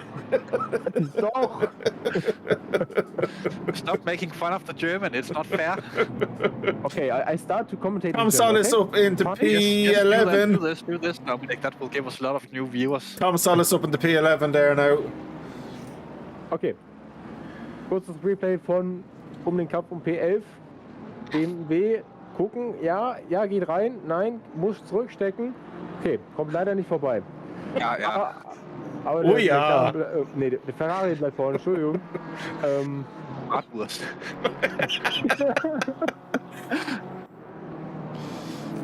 Doch.
Stop making fun of the German, it's not fair.
Okay, I start to commentate.
Tom
in German,
Solis
okay?
up into
Yes,
P11.
do this, Dominic. That will give us a lot of new viewers.
Tom Solis up into P11 there now.
Okay. Kurzes Replay von den Kampf um P11. BMW. Gucken. Ja, geht rein. Nein, muss zurückstecken. Okay, kommt leider nicht vorbei.
Ja.
Aber
Oh ja.
Nee, der Ferrari bleibt vorne, Entschuldigung.
Bratwurst.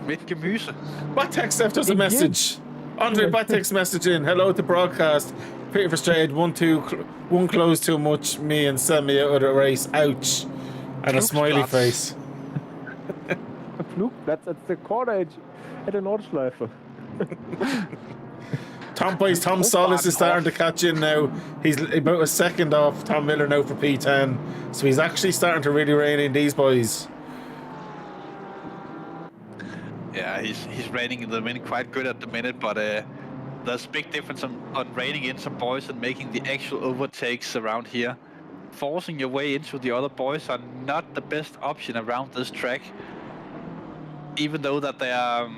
Mit Gemüse.
Batex left us a message. Andre Batex message in. Hello to broadcast. Pretty frustrated. One close too much. Me and Semi out of the race. Ouch. And a smiley face.
Flugplatz, that's the corner edge at the Nordschleife.
Tom Solis is starting to catch in now. He's about a second off Tom Miller now for P10. So he's actually starting to really rein in these boys.
Yeah, he's reining in the minute quite good at the minute, but there's a big difference on reining in some boys and making the actual overtakes around here. Forcing your way into the other boys are not the best option around this track. Even though that they are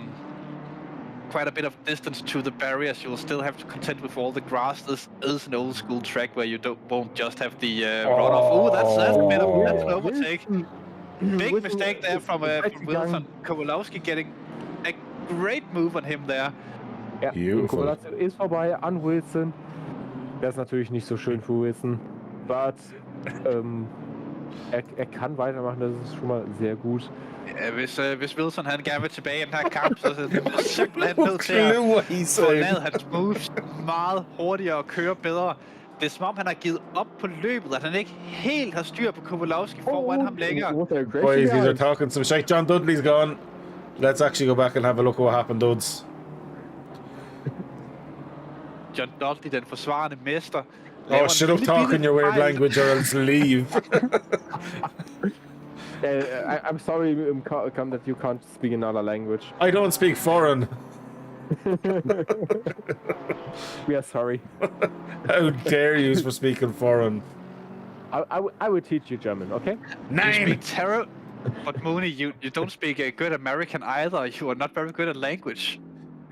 quite a bit of distance to the barriers, you'll still have to contend with all the grass. This is an old school track where you won't just have the runoff. Oh, that's a bit of that's an overtake. Big mistake there from Wilson. Kowalowski getting a great move on him there.
Ja, Kowalowski ist vorbei an Wilson. Das ist natürlich nicht so schön für Wilson. But er kann weitermachen, das ist schon mal sehr gut.
Hvis Wilson han gerne vil tilbage i den her kamp, så er det simpelthen nødt til at få lavet hans moves meget hurtigere og køre bedre. Det er som om, han har givet op på løbet, at han ikke helt har styr på Kowalowski foran ham længere.
Boys, these are talking some shit. John Dudley's gone. Let's actually go back and have a look at what happened, Duds.
John Dudley, den forsvarende mester.
Oh, shut up talking your weird language or else leave.
I'm sorry, Cam, that you can't speak another language.
I don't speak foreign.
We are sorry.
How dare you for speaking foreign?
I will teach you German, okay?
9!
You speak terrible, but Mooney, you don't speak a good American either. You are not very good at language.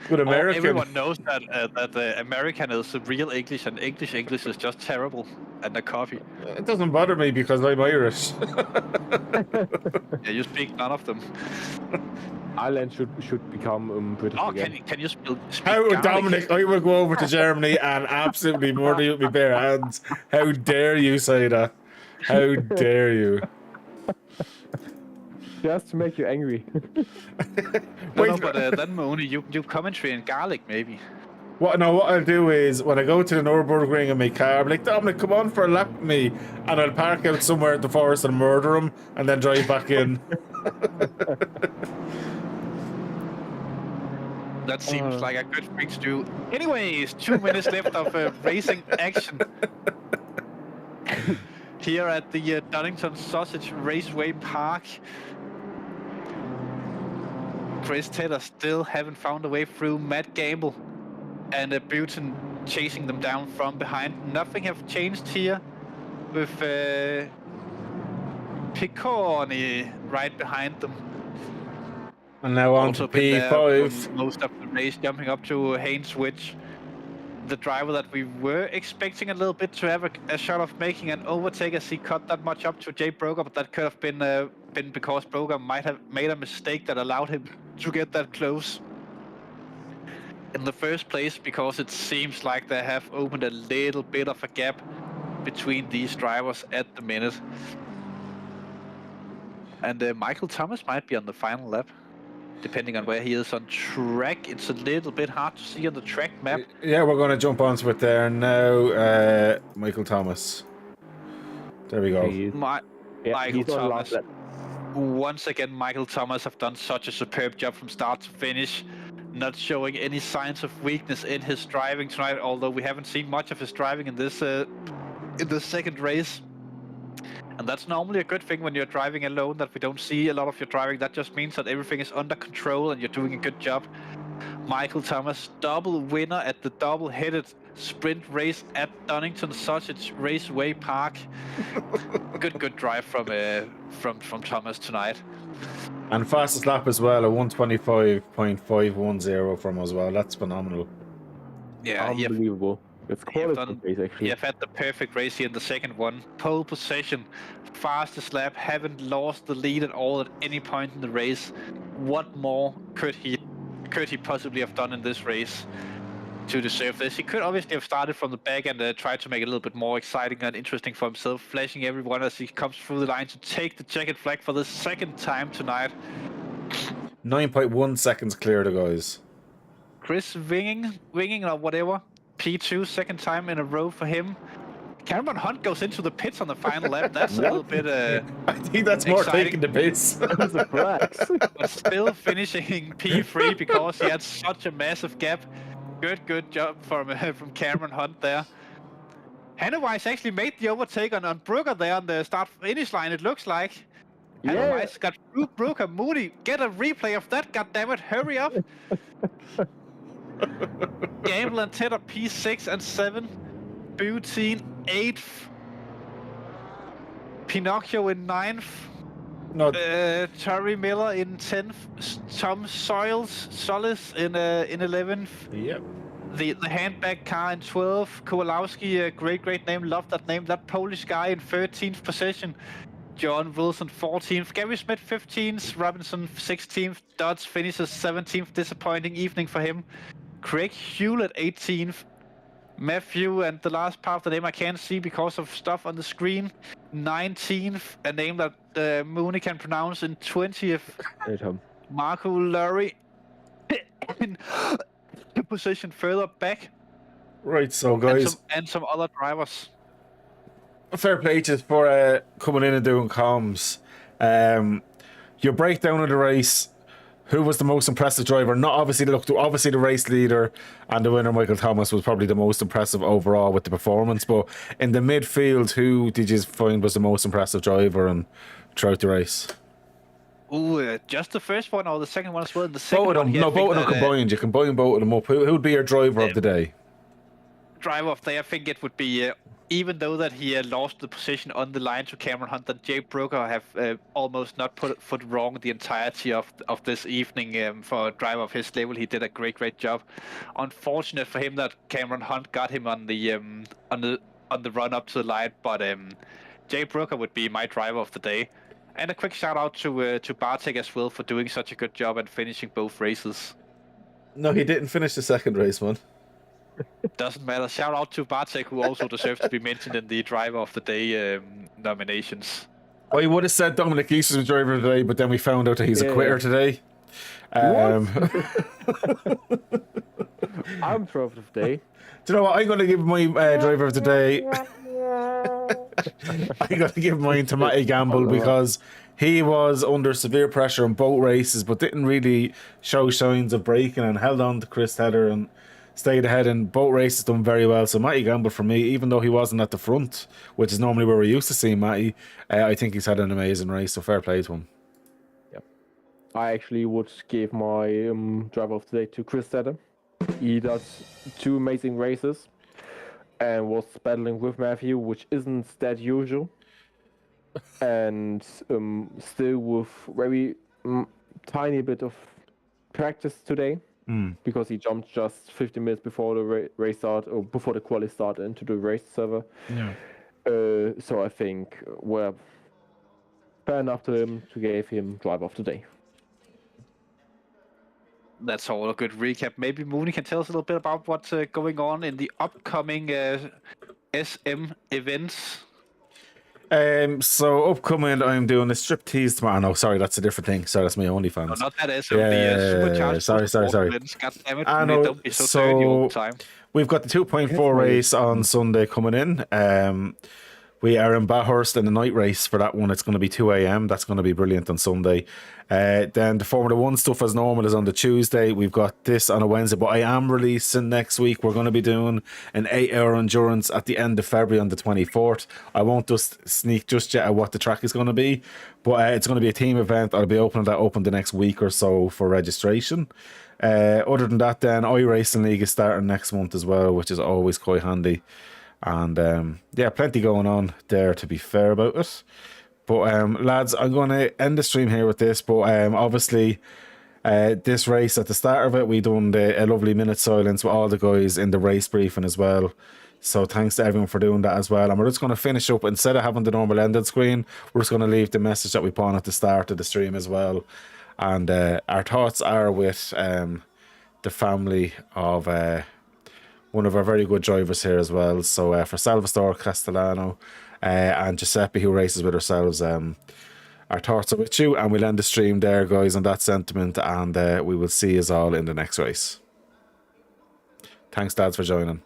Good American.
Everyone knows that American is real English and English is just terrible and a copy.
It doesn't bother me because I'm Irish.
Yeah, you speak none of them.
Ireland should become British again.
Can you speak
How,
Gaelic?
Dominic, I will go over to Germany and absolutely murder you with my bare hands. How dare you say that? How dare you?
Just to make you angry.
No,
Wait,
but then only you commentary in garlic maybe.
what I'll do is when I go to the Nürburgring in my car, I'm like, Dominic, come on for a lap with me, and I'll park out somewhere at the forest and murder him, and then drive back in.
That seems like a good thing to do. Anyways, 2 minutes left of racing action. Here at the Donington Sausage Raceway Park. Chris Taylor still haven't found a way through. Matt Gamble and Button chasing them down from behind. Nothing have changed here with Piccone right behind them.
And now on to
Also been there
P5.
for most of the race, jumping up to Haynes Witch, the driver that we were expecting a little bit to have a shot of making an overtake as he cut that much up to Jay Broker, but that could have been because Broker might have made a mistake that allowed him to get that close in the first place, because it seems like they have opened a little bit of a gap between these drivers at the minute. And Michael Thomas might be on the final lap. Depending on where he is on track, it's a little bit hard to see on the track map.
Yeah, we're going to jump onto it there now. Michael Thomas. There we go.
Michael Thomas. Once again, Michael Thomas have done such a superb job from start to finish. Not showing any signs of weakness in his driving tonight, although we haven't seen much of his driving in this second race. And that's normally a good thing when you're driving alone, that we don't see a lot of your driving. That just means that everything is under control and you're doing a good job. Michael Thomas, double winner at the double-headed sprint race at Donington Sausage Raceway Park. good drive from Thomas tonight.
And fastest lap as well, a 125.510 from as well. That's phenomenal.
Yeah,
unbelievable. It's quality race, actually.
You've had the perfect race here in the second one. Pole position, fastest lap, haven't lost the lead at all at any point in the race. What more could he possibly have done in this race to deserve this? He could obviously have started from the back and tried to make it a little bit more exciting and interesting for himself, flashing everyone as he comes through the line to take the checkered flag for the second time tonight.
9.1 seconds clear the guys.
Chris winging or whatever. P2, second time in a row for him. Cameron Hunt goes into the pits on the final lap. That's a little bit
I think that's more
exciting.
taking the piss.
But still finishing P3 because he had such a massive gap. Good job from Cameron Hunt there. Hannawise actually made the overtake on Brooker there on the start-finish line, it looks like. Hannawise got through Brooker. Moody, get a replay of that, goddammit, hurry up. Gamble and Tedder P6 and 7. Butine 8th. Pinocchio in 9th.
No.
Terry Miller in 10th. Tom Solis in 11th.
Yep.
The handbag car in 12th. Kowalowski, great name, love that name. That Polish guy in 13th position. John Wilson 14th. Gary Smith 15th. Robinson 16th. Dodds finishes 17th. Disappointing evening for him. Craig Hewlett 18th. Matthew, and the last part of the name I can't see because of stuff on the screen, 19th, a name that Mooney can pronounce, in 20th. Marco Lurie in the position further back.
Right, so guys.
And some other drivers.
Fair play to for coming in and doing comms. Your breakdown of the race. Who was the most impressive driver? Not obviously the race leader and the winner, Michael Thomas, was probably the most impressive overall with the performance. But in the midfield, who did you find was the most impressive driver and throughout the race?
Ooh, just the first one or the second one as well? The second
both of them.
one,
No, both of them combined. You combine both of them up. Who would be your driver of the day?
Driver of the day, I think it would be. Even though that he lost the position on the line to Cameron Hunt, that Jay Brooker have almost not put foot wrong the entirety of this evening. For a driver of his level, he did a great job. Unfortunate for him that Cameron Hunt got him on the run up to the line, but Jay Brooker would be my driver of the day. And a quick shout out to Bartek as well for doing such a good job and finishing both races.
No, he didn't finish the second race, man.
Doesn't matter. Shout out to Bartek, who also deserves to be mentioned in the driver of the day nominations.
I would have said Dominic East was driver today, but then we found out that he's a quitter today.
I'm driver of the day.
Do you know what? I'm going to give my driver of the day. I'm going to give mine to Matty Gamble because he was under severe pressure in both races, but didn't really show signs of breaking and held on to Chris Heather and stayed ahead in both races, done very well. So Matty Gamble for me, even though he wasn't at the front, which is normally where we're used to seeing Matty, I think he's had an amazing race. So fair play to him.
Yep. I actually would give my driver of the day to Chris Heather. He does 2 amazing races and was battling with Matthew, which isn't that usual. And still with very tiny bit of practice today, because he jumped just 15 minutes before the race start, or before the quali start into the race server.
Yeah.
So I think we're fair enough to him to give him driver of the day.
That's all a good recap. Maybe Mooney can tell us a little bit about what's going on in the upcoming SM events.
So upcoming, I'm doing a striptease tomorrow. No, sorry, that's a different thing. Sorry, that's my OnlyFans.
No, not that SM. The
sorry.
God damn it,
I
Mooney,
know.
don't be so dirty all the time.
We've got the 2.4 race on Sunday coming in. We are in Bathurst in the night race for that one. It's going to be 2 a.m. That's going to be brilliant on Sunday. Then the Formula 1 stuff as normal is on the Tuesday. We've got this on a Wednesday, but I am releasing next week. We're going to be doing an 8-hour endurance at the end of February on the 24th. I won't just sneak just yet at what the track is going to be, but it's going to be a team event. I'll be opening that up in the next week or so for registration. Other than that, then iRacing League is starting next month as well, which is always quite handy. And yeah, plenty going on there, to be fair about it. But lads, I'm going to end the stream here with this. But obviously, this race at the start of it, we done a lovely minute silence with all the guys in the race briefing as well. So thanks to everyone for doing that as well. And we're just going to finish up, instead of having the normal ending screen, we're just going to leave the message that we put on at the start of the stream as well. And our thoughts are with the family of one of our very good drivers here as well. So for Salvatore, Castellano, and Giuseppe, who races with ourselves, our thoughts are with you, and we'll end the stream there, guys, on that sentiment, and we will see you all in the next race. Thanks, dads, for joining.